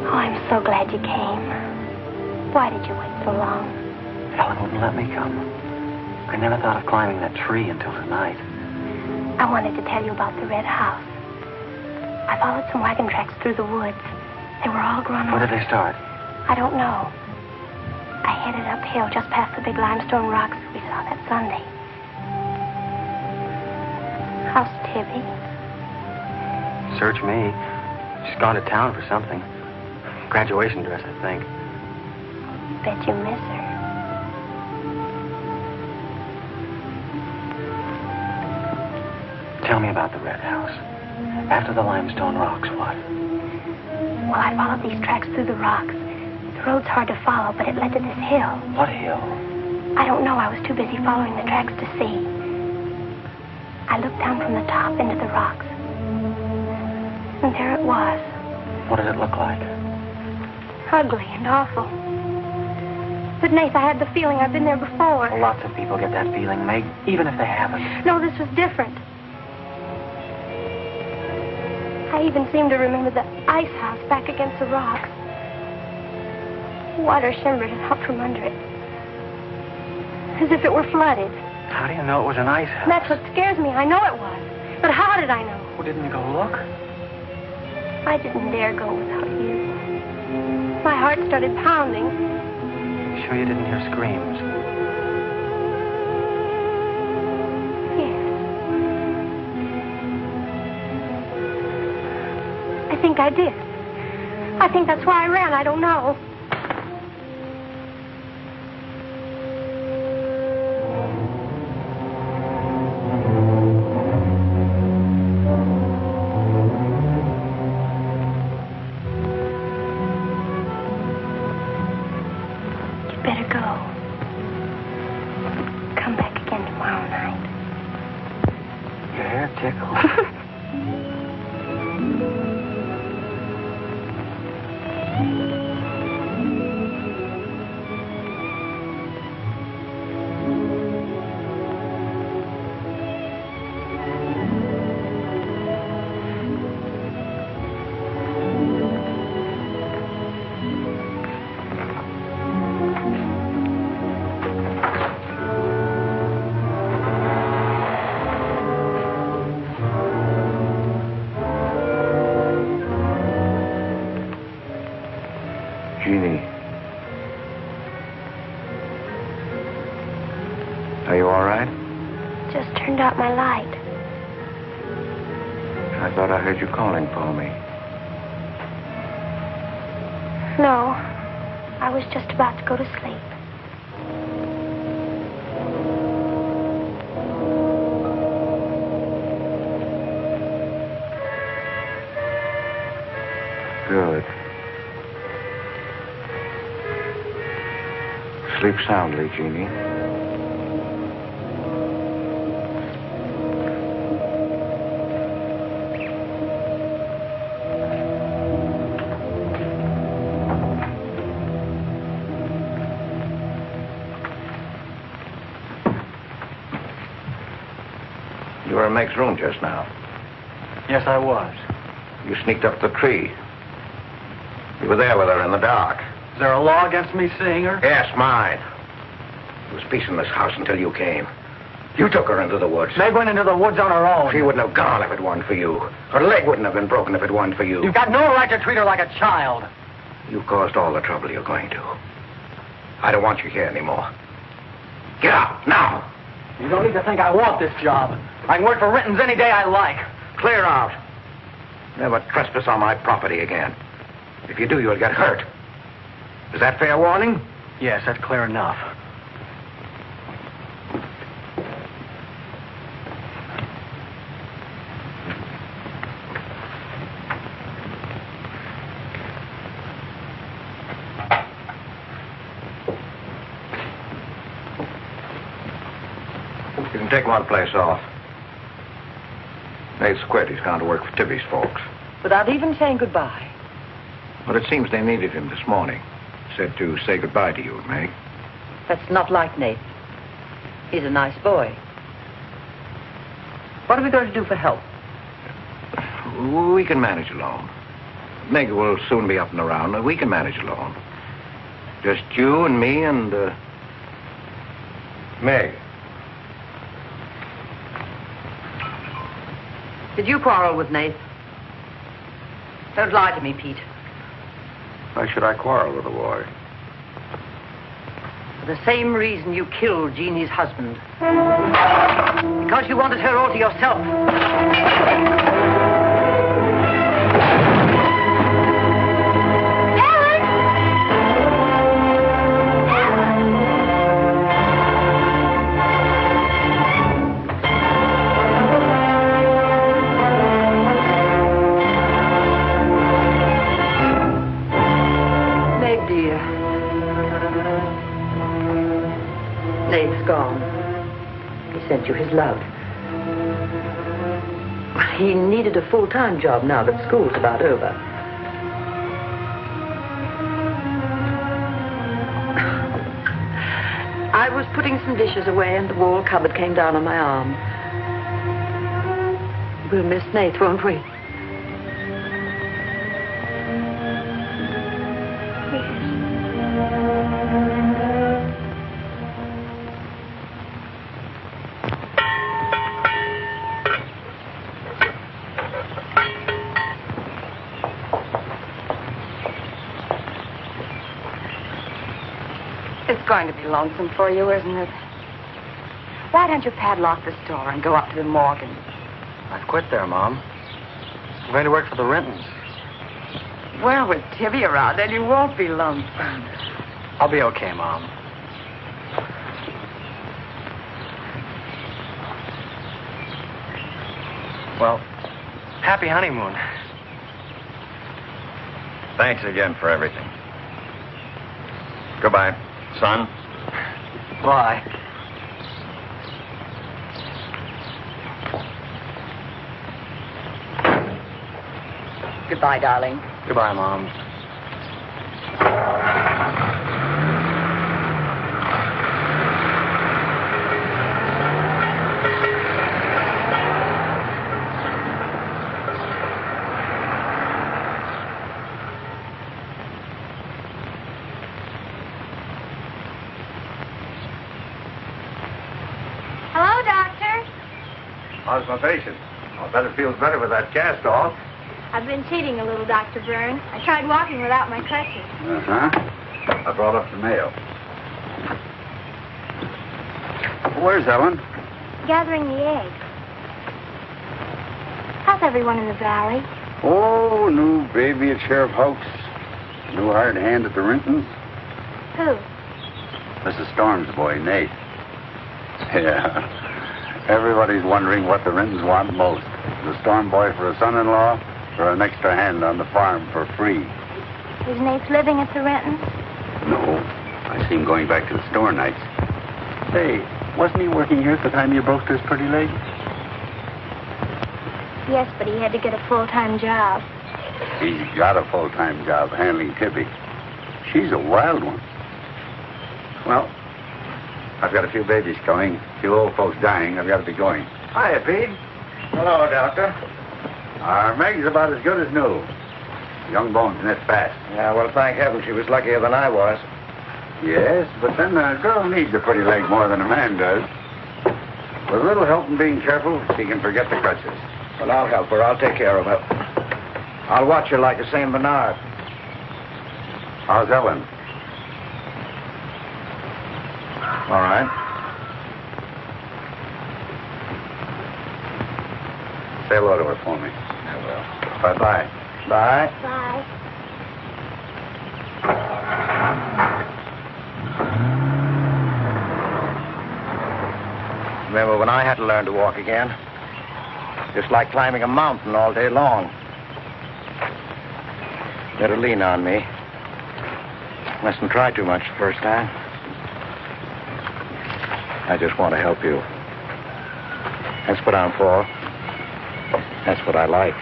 Oh, I'm so glad you came. Why did you wait so long? Ellen wouldn't let me come. I never thought of climbing that tree until tonight. I wanted to tell you about the red house. I followed some wagon tracks through the woods. They were all grown Where over. did they start? I don't know. I headed uphill just past the big limestone rocks we saw that Sunday. How's Tibby? Search me. She's gone to town for something. Graduation dress, I think. Bet you miss her. Tell me about the red house. After the limestone rocks, what? Well, I followed these tracks through the rocks. The road's hard to follow, but it led to this hill. What hill? I don't know. I was too busy following the tracks to see. I looked down from the top into the rocks. And there it was. What did it look like? Ugly and awful. But, Nath, I had the feeling I've been there before. Well, lots of people get that feeling, Meg, even if they haven't. No, this was different. I even seem to remember the ice house back against the rocks. Water shimmered out from under it. As if it were flooded. How do you know it was an ice house? That's what scares me. I know it was. But how did I know? Well, didn't you go look? I didn't dare go without you. My heart started pounding. Sure you didn't hear screams? Yes. I think I did. I think that's why I ran. I don't know. tickle. Jeannie. Are you all right? Just turned out my light. I thought I heard you calling for me. No, I was just about to go to sleep. Good. Sleep soundly, Jeannie. You were in Meg's room just now. Yes, I was. You sneaked up the tree. You were there with her in the dark. Is there a law against me seeing her? Yes, mine. There was peace in this house until you came. You took her into the woods. Meg went into the woods on her own. She wouldn't have gone if it weren't for you. Her leg wouldn't have been broken if it weren't for you. You've got no right to treat her like a child. You caused all the trouble you're going to. I don't want you here anymore. Get out, now. You don't need to think I want this job. I can work for Renton's any day I like. Clear out. Never trespass on my property again. If you do, you'll get hurt. Is that fair warning? Yes, that's clear enough. You can take one place off. Nate's quit. He's gone to work for Tibby's folks. Without even saying goodbye. But it seems they needed him this morning. Said to say goodbye to you, Meg. That's not like Nate. He's a nice boy. What are we going to do for help? We can manage alone. Meg will soon be up and around. We can manage alone. Just you and me and, Meg. Did you quarrel with Nate? Don't lie to me, Pete. Why should I quarrel with a boy? For the same reason you killed Jeannie's husband. Because you wanted her all to yourself. Nate's gone. He sent you his love. He needed a full-time job now that school's about over. I was putting some dishes away and the wall cupboard came down on my arm. We'll miss Nate, won't we? It's going to be lonesome for you, isn't it? Why don't you padlock the store and go up to the Morgan? I've quit there, Mom. I'm going to work for the Rentons. Well, with Tibby around, then you won't be lonesome. I'll be okay, Mom. Well, happy honeymoon. Thanks again for everything. Goodbye, son. Bye. Goodbye, darling. Goodbye, Mom. Hello, Doctor. How's my patient? I'll bet it feels better with that cast off. I've been cheating a little, Dr. Byrne. I tried walking without my crutches. Uh-huh. I brought up the mail. Where's Ellen? Gathering the eggs. How's everyone in the valley? Oh, new baby at Sheriff Hoke's. New hired hand at the Rintons. Who? Mrs. Storm's boy, Nate. Yeah. Everybody's wondering what the Rintons want most. The Storm boy for a son-in-law or an extra hand on the farm for free. Is Nate living at the Rentons? No. I see him going back to the store nights. Say, wasn't he working here at the time you broke this pretty leg? Yes, but he had to get a full-time job. He's got a full-time job handling Tippy. She's a wild one. Well, I've got a few babies coming, a few old folks dying. I've got to be going. Hiya, Pete. Hello, Doctor. Our Meg's about as good as new. Young bones knit fast. Yeah, well, thank heaven she was luckier than I was. Yes, but then a girl needs a pretty leg more than a man does. With a little help and being careful, she can forget the crutches. Well, I'll help her. I'll take care of her. I'll watch her like a St. Bernard. How's Ellen? All right. Say hello to her for me. I will. Bye-bye. Bye. Bye. Remember when I had to learn to walk again? Just like climbing a mountain all day long. Better lean on me. Mustn't try too much the first time. I just want to help you. That's what I'm for. That's what I like.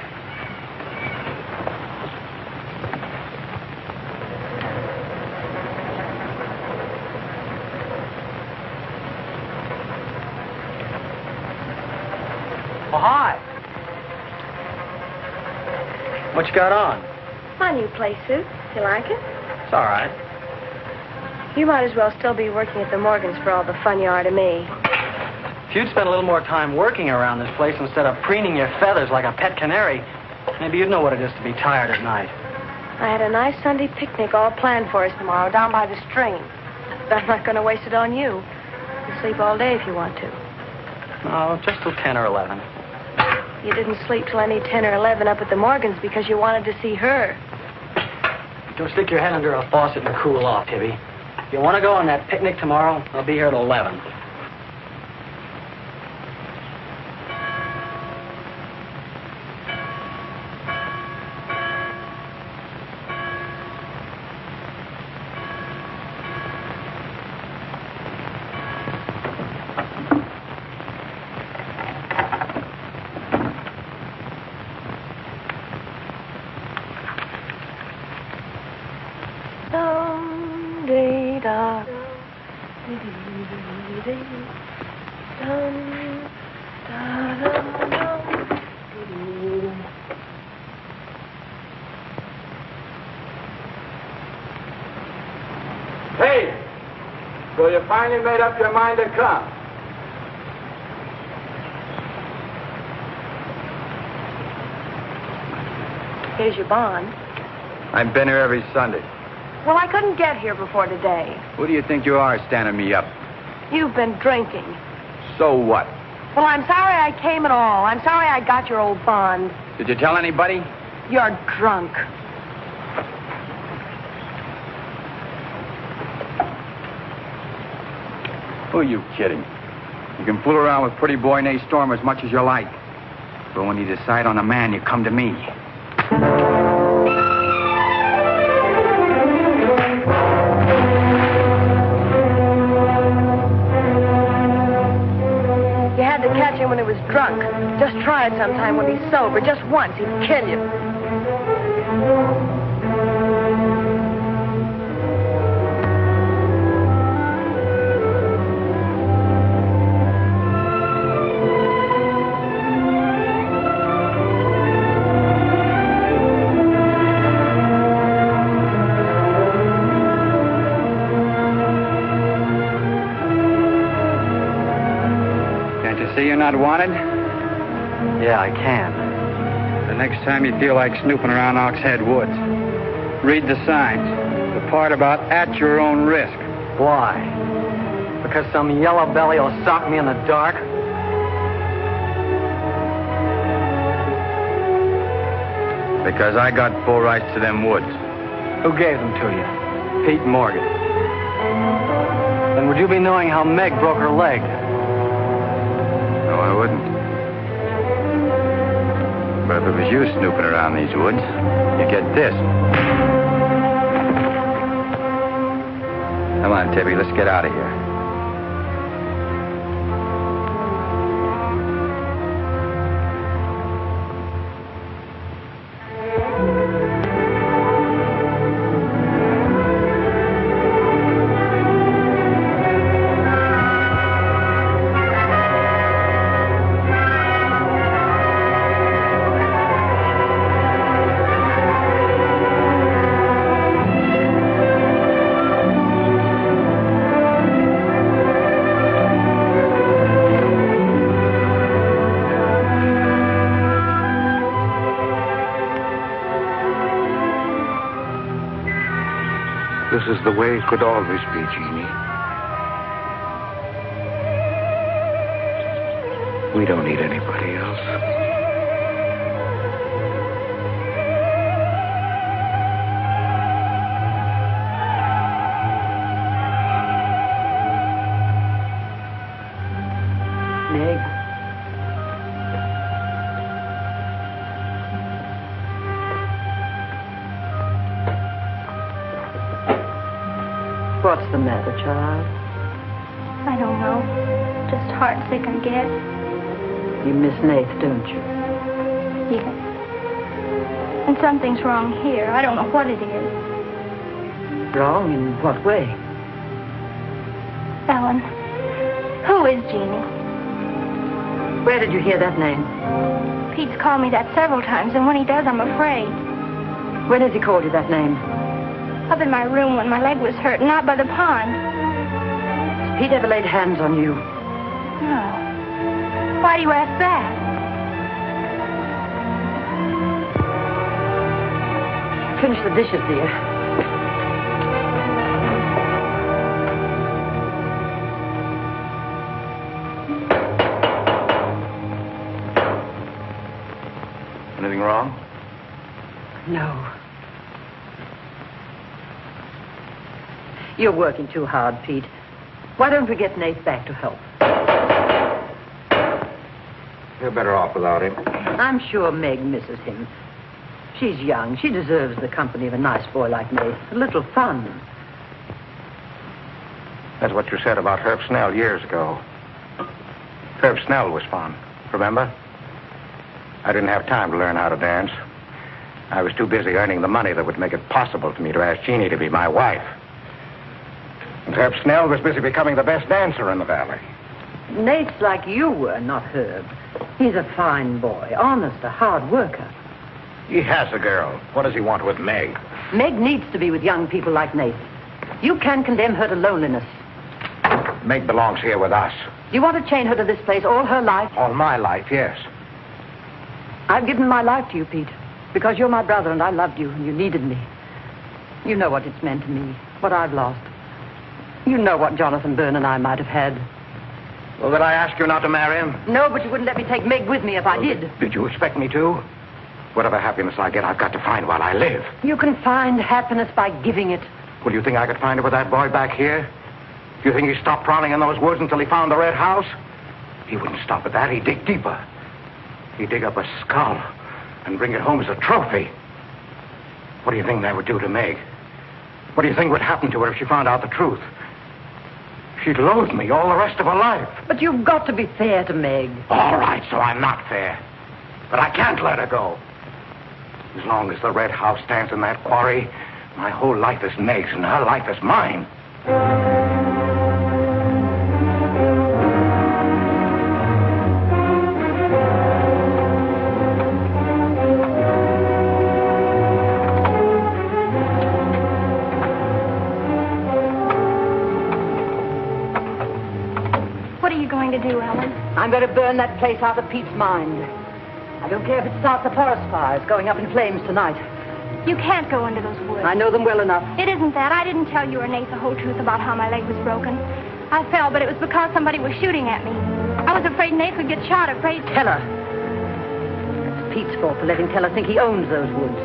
Oh, hi. What you got on? My new play suit. You like it? It's all right. You might as well still be working at the Morgans for all the fun you are to me. If you'd spent a little more time working around this place instead of preening your feathers like a pet canary, maybe you'd know what it is to be tired at night. I had a nice Sunday picnic all planned for us tomorrow down by the stream. But I'm not going to waste it on you. You can sleep all day if you want to. Oh, just till 10 or 11. You didn't sleep till any 10 or 11 up at the Morgans because you wanted to see her. Don't stick your head under a faucet and cool off, Tibby. If you want to go on that picnic tomorrow, I'll be here at 11. Hey! So you finally made up your mind to come? Here's your bond. I've been here every Sunday. Well, I couldn't get here before today. Who do you think you are standing me up? You've been drinking. So what? Well, I'm sorry I came at all. I'm sorry I got your old bond. Did you tell anybody? You're drunk. Who are you kidding? You can fool around with pretty boy Nate Storm as much as you like. But when you decide on a man, you come to me. You had to catch him when he was drunk. Just try it sometime when he's sober. Just once. He'd kill you. See you're not wanted? Yeah, I can. The next time you feel like snooping around Oxhead Woods, read the signs. The part about at your own risk. Why? Because some yellow belly will sock me in the dark? Because I got full rights to them woods. Who gave them to you? Pete Morgan. Then would you be knowing how Meg broke her leg? No, I wouldn't. But if it was you snooping around these woods, you get this. Come on, Tibby, let's get out of here. This is the way it could always be, Jeannie. We don't need anybody else. Meg. What's the matter, child? I don't know. Just heartsick, I guess. You miss Nath, don't you? Yes. And something's wrong here. I don't know what it is. Wrong in what way? Ellen, who is Jeannie? Where did you hear that name? Pete's called me that several times, and when he does, I'm afraid. When has he called you that name? Up in my room when my leg was hurt, and out by the pond. Has Pete ever laid hands on you? No. Why do you ask that? Finish the dishes, dear. Anything wrong? No. You're working too hard, Pete. Why don't we get Nate back to help? You're better off without him. I'm sure Meg misses him. She's young. She deserves the company of a nice boy like Nate. A little fun. That's what you said about Herb Snell years ago. Herb Snell was fun, remember? I didn't have time to learn how to dance. I was too busy earning the money that would make it possible for me to ask Jeannie to be my wife. And Herb Snell was busy becoming the best dancer in the valley. Nate's like you were, not Herb. He's a fine boy, honest, a hard worker. He has a girl. What does he want with Meg? Meg needs to be with young people like Nate. You can't condemn her to loneliness. Meg belongs here with us. Do you want to chain her to this place all her life? All my life, yes. I've given my life to you, Pete, because you're my brother and I loved you and you needed me. You know what it's meant to me, what I've lost. You know what Jonathan Byrne and I might have had. Well, did I ask you not to marry him? No, but you wouldn't let me take Meg with me if I did. Did you expect me to? Whatever happiness I get, I've got to find while I live. You can find happiness by giving it. Well, you think I could find it with that boy back here? Do you think he stopped prowling in those woods until he found the red house? He wouldn't stop at that. He'd dig deeper. He'd dig up a skull and bring it home as a trophy. What do you think that would do to Meg? What do you think would happen to her if she found out the truth? She'd loathe me all the rest of her life. But you've got to be fair to Meg. All right, so I'm not fair. But I can't let her go. As long as the red house stands in that quarry, my whole life is Meg's and her life is mine. What are you going to do, Ellen? I'm going to burn that place out of Pete's mind. I don't care if it starts a forest fire. It's going up in flames tonight. You can't go into those woods. I know them well enough. It isn't that. I didn't tell you or Nate the whole truth about how my leg was broken. I fell, but it was because somebody was shooting at me. I was afraid Nate would get shot, afraid... Tell her. That's Pete's fault for letting Teller think he owns those woods.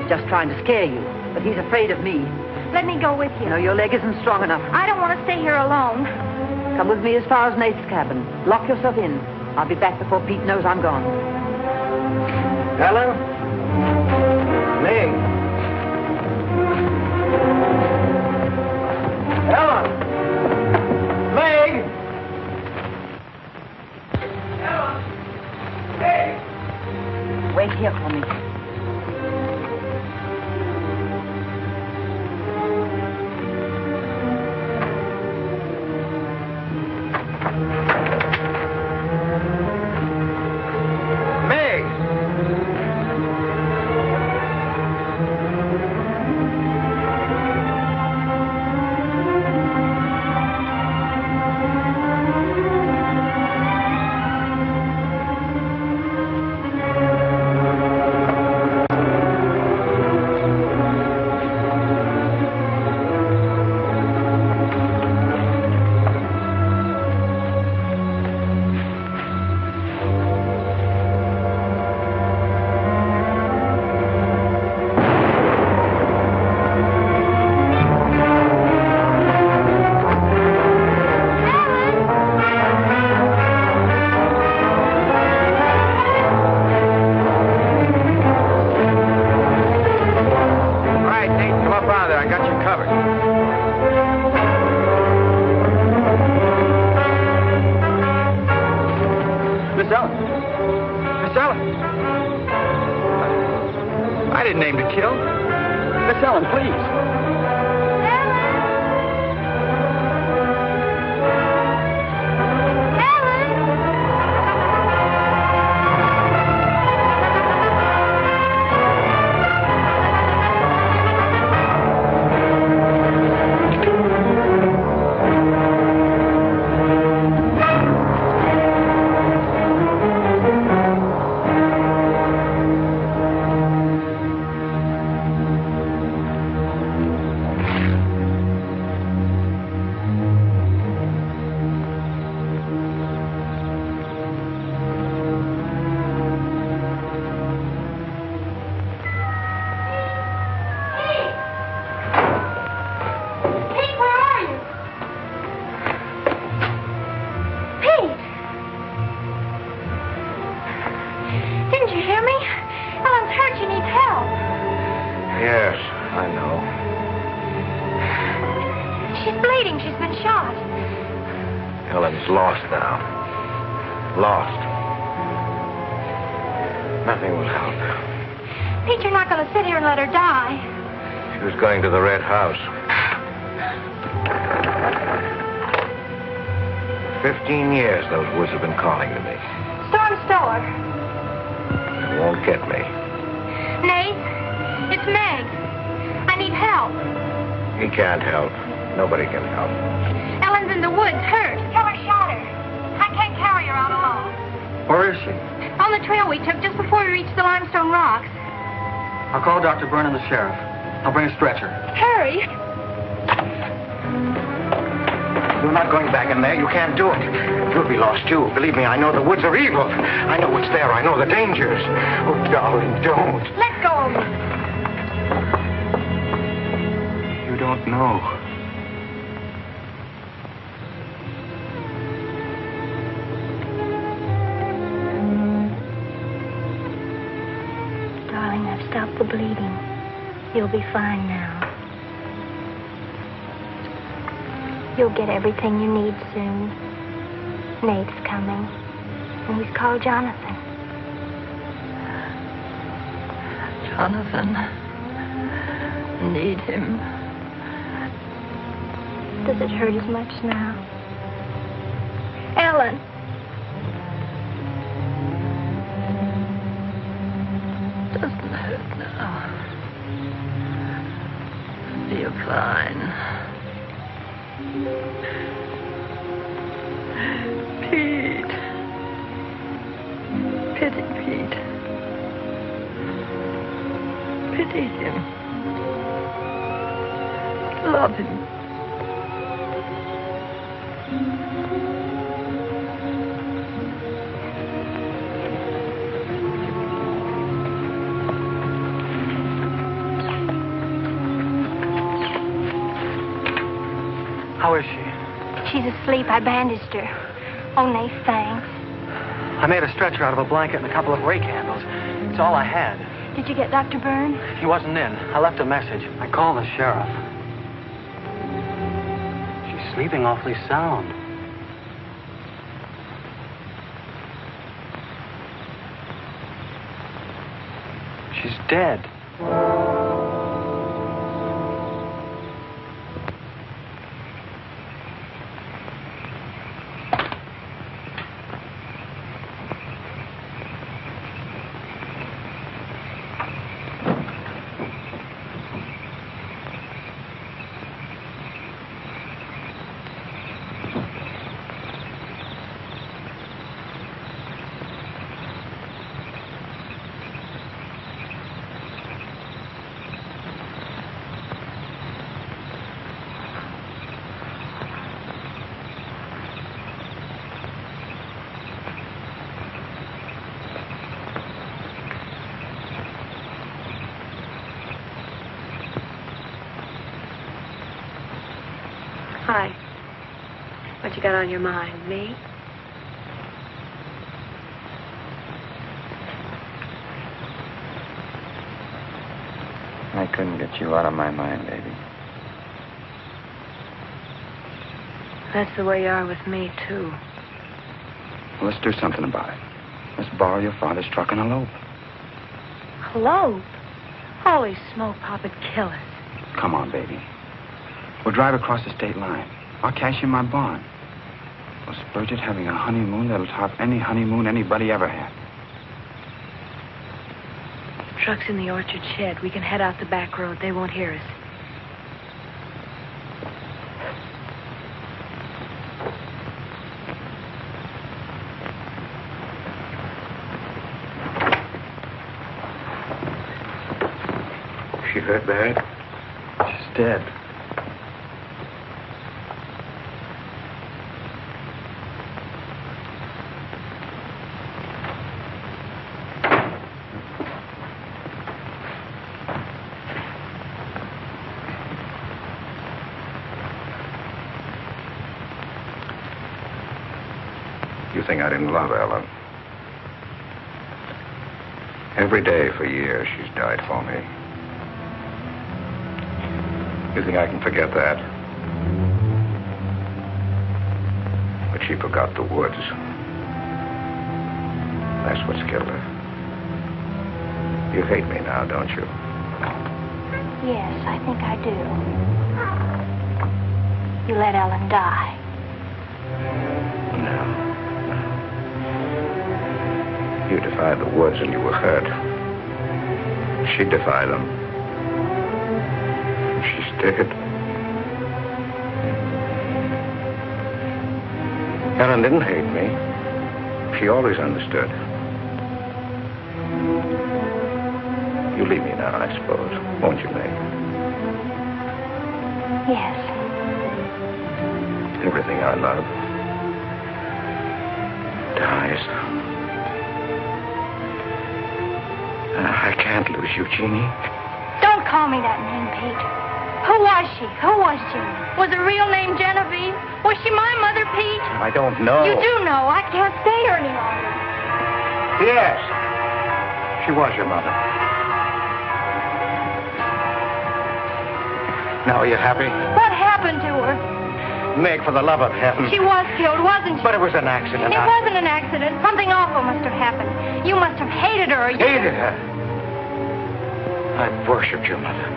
He's just trying to scare you, but he's afraid of me. Let me go with you. No, your leg isn't strong enough. I don't want to stay here alone. Come with me as far as Nate's cabin. Lock yourself in. I'll be back before Pete knows I'm gone. Ellen? Meg? Ellen? Meg? Ellen? Meg? Wait here for me. I didn't aim to kill. Miss Ellen, please. Lost now. Lost. Nothing will help. Pete, you're not going to sit here and let her die. She was going to the red house. 15 years those woods have been calling to me. Storm Stower. It won't get me. Nate, it's Meg. I need help. He can't help. Nobody can help. Ellen's in the woods, hurt. Teller shot her. I can't carry her out alone. Where is she? On the trail we took just before we reached the limestone rocks. I'll call Dr. Byrne and the sheriff. I'll bring a stretcher. Hurry. You're not going back in there. You can't do it. You'll be lost, too. Believe me, I know the woods are evil. I know what's there. I know the dangers. Oh, darling, don't. Let go of me. You don't know. Darling, I've stopped the bleeding. You'll be fine now. You'll get everything you need soon. Nate's coming. And he's called Jonathan. Jonathan. Need him. Does it hurt as much now? Ellen. Doesn't hurt now. Feel fine. Pete. Pity Pete. Pity him. Love him. How is she? She's asleep. I bandaged her. Oh, Nate, thanks. I made a stretcher out of a blanket and a couple of rake handles. It's all I had. Did you get Dr. Byrne? He wasn't in. I left a message. I called the sheriff. She's sleeping awfully sound. She's dead. Hi. What you got on your mind? Me? I couldn't get you out of my mind, baby. That's the way you are with me, too. Well, let's do something about it. Let's borrow your father's truck and elope. Elope? Holy smoke, Papa'd kill us. Come on, baby. We'll drive across the state line. I'll cash in my bond. We'll splurge at having a honeymoon that'll top any honeymoon anybody ever had. The truck's in the orchard shed. We can head out the back road. They won't hear us. She hurt bad? She's dead. You think I didn't love Ellen? Every day for years she's died for me. You think I can forget that? But she forgot the woods. That's what's killed her. You hate me now, don't you? Yes, I think I do. You let Ellen die. No. You defied the woods and you were hurt. She defied them. She's dead. Ellen didn't hate me. She always understood. You leave me now, I suppose. Won't you, Meg? Yes. Everything I love dies. I can't lose you, Jeannie. Don't call me that name, Pete. Who was she? Who was Jeannie? Was her real name Genevieve? Was she my mother, Pete? I don't know. You do know. I can't stay here any longer. Yes. She was your mother. Now, are you happy? What happened to her? Meg, for the love of heaven. She was killed, wasn't she? But it was an accident. It wasn't an accident. Something awful must have happened. You must have hated her. Hated her. I've worshipped your mother.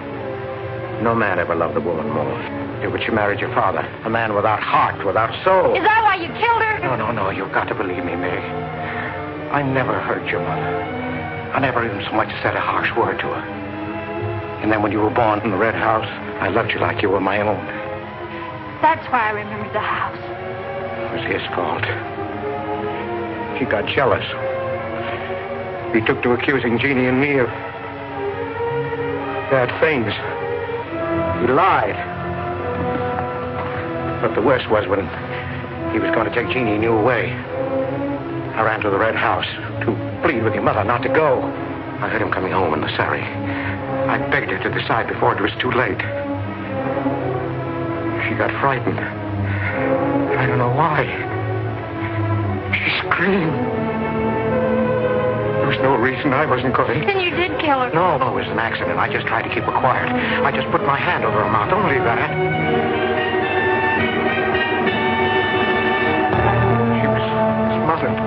No man ever loved a woman more. But she married your father, a man without heart, without soul. Is that why you killed her? No. You've got to believe me, Meg. I never hurt your mother. I never even so much as said a harsh word to her. And then when you were born in the red house, I loved you like you were my own. That's why I remembered the house. It was his fault. He got jealous. He took to accusing Jeannie and me of bad things. He lied. But the worst was when he was going to take Jeannie and you away. I ran to the red house to plead with your mother not to go. I heard him coming home in the surrey. I begged her to decide before it was too late. She got frightened. I don't know why. She screamed. There was no reason I wasn't going. Then you did kill her. No, it was an accident. I just tried to keep her quiet. I just put my hand over her mouth. Only that. She was smothered.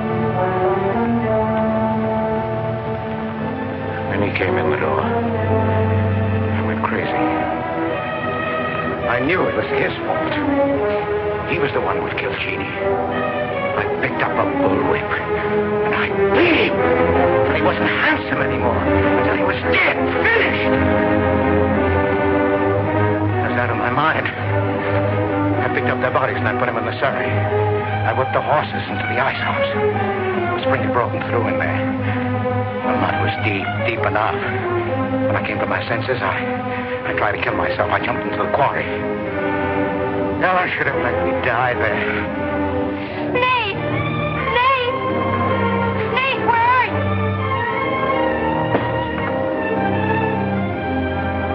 Then he came in the door. I went crazy. I knew it was his fault. He was the one who had killed Jeannie. I picked up a bullwhip, and I beat him. But he wasn't handsome anymore until he was dead, finished. I was out of my mind. I picked up their bodies and I put them in the surrey. I whipped the horses into the ice house. The spring had broken through in there. The mud was deep, deep enough. When I came to my senses, I tried to kill myself. I jumped into the quarry. Ella should have let me die there. Nate! Nate! Nate, where are you?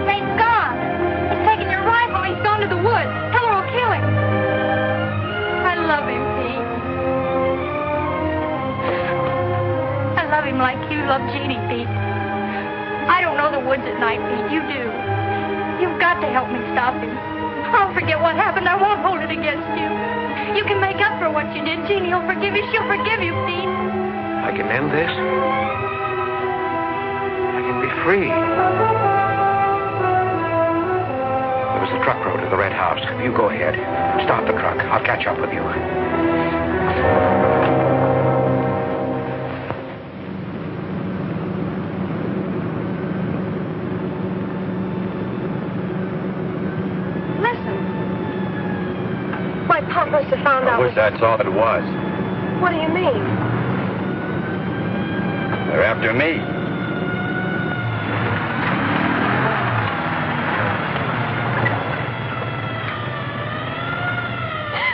Nate's gone. He's taken your rifle. He's gone to the woods. Tell her we'll kill him. I love him, Pete. I love him like you love Jeannie, Pete. I don't know the woods at night, Pete. You do. You've got to help me stop him. I'll forget what happened. I won't hold it against you. You can make up for what you did. Jeannie will forgive you. She'll forgive you, Pete. I can end this. I can be free. There was a truck road to the red house. You go ahead. Stop the truck. I'll catch up with you. Must have found out. I wish that's all it was. What do you mean? They're after me.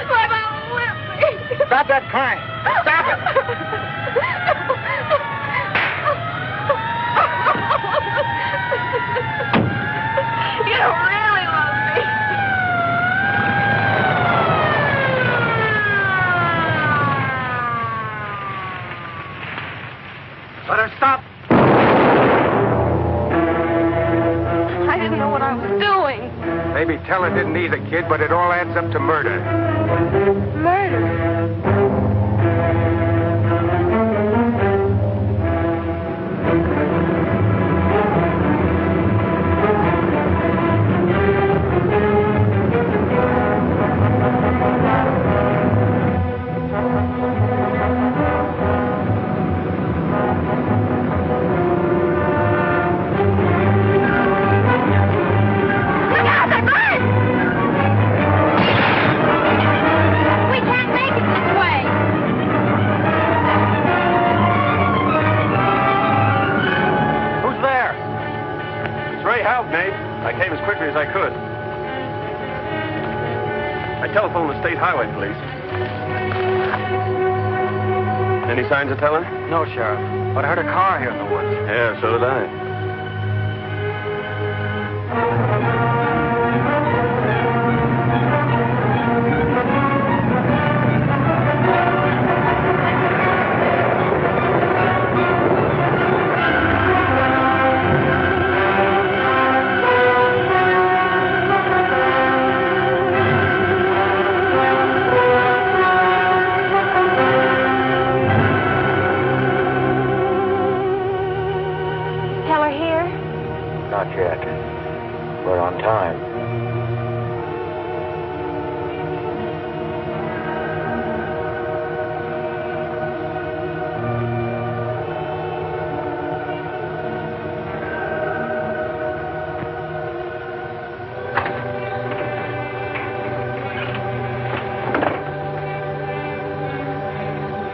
My mom whipped me. Stop that crying. Stop it. You don't really love me. Let her stop. I didn't know what I was doing. Maybe telling didn't either, kid, but it all adds up to murder. Murder. I could. I telephoned the state highway police. Any signs of telling? No, Sheriff. But I heard a car here in the woods. Yeah, so did I. Not yet. We're on time.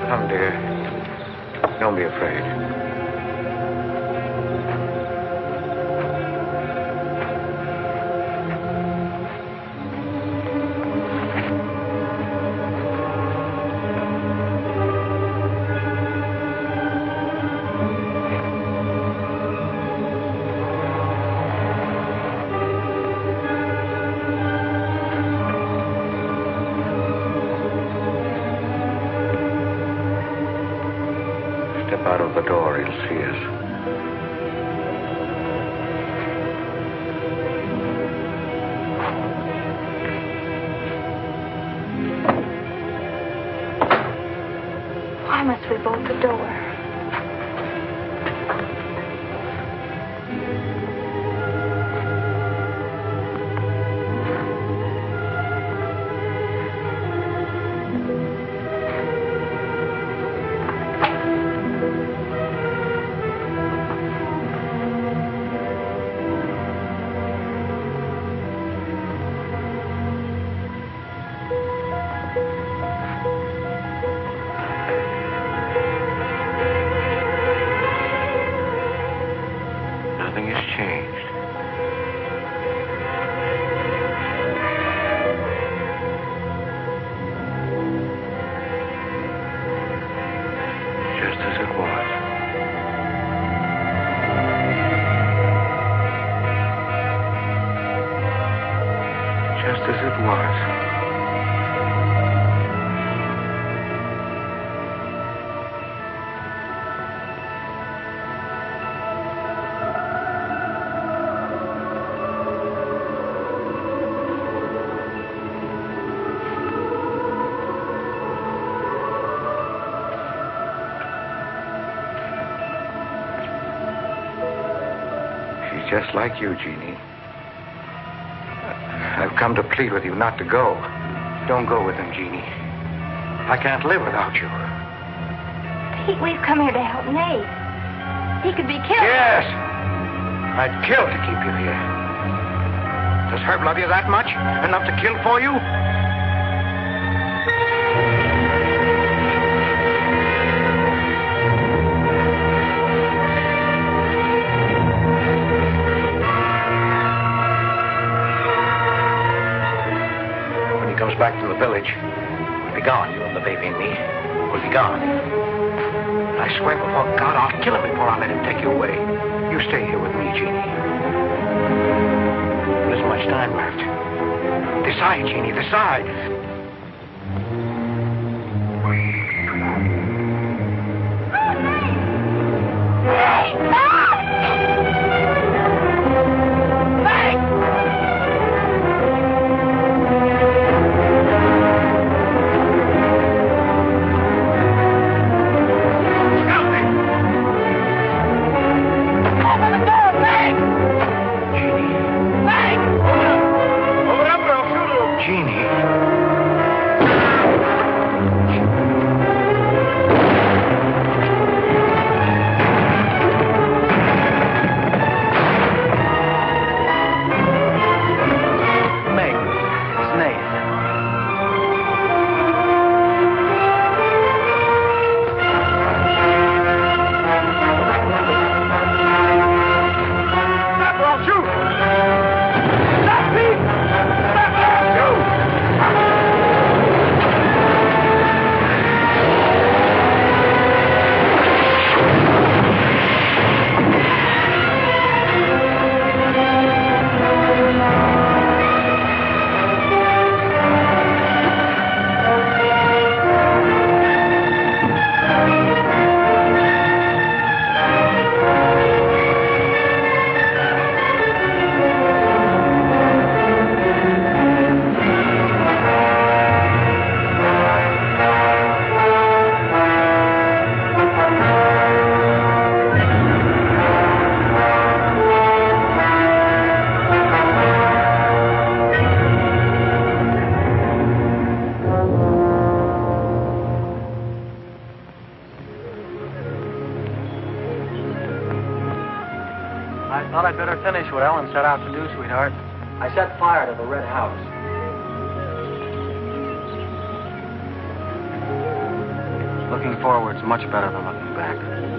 Come, dear. Don't be afraid. Step out of the door, he'll see us. Why must we bolt the door? Nothing has changed. Just as it was. Just as it was. She's just like you, Jeannie. I've come to plead with you not to go. Don't go with him, Jeannie. I can't live without you. Pete, we've come here to help Nate. He could be killed. Yes! I'd kill to keep you here. Does Herb love you that much? Enough to kill for you? When he comes back from the village, we'll be gone. You and the baby and me. We'll be gone. I swear before God, I'll kill him before I let him take you away. You stay here with me, Jeannie. There isn't much time left. Decide, Jeannie, decide. Jeannie. I thought I'd better finish what Ellen set out to do, sweetheart. I set fire to the red house. Looking forward's much better than looking back.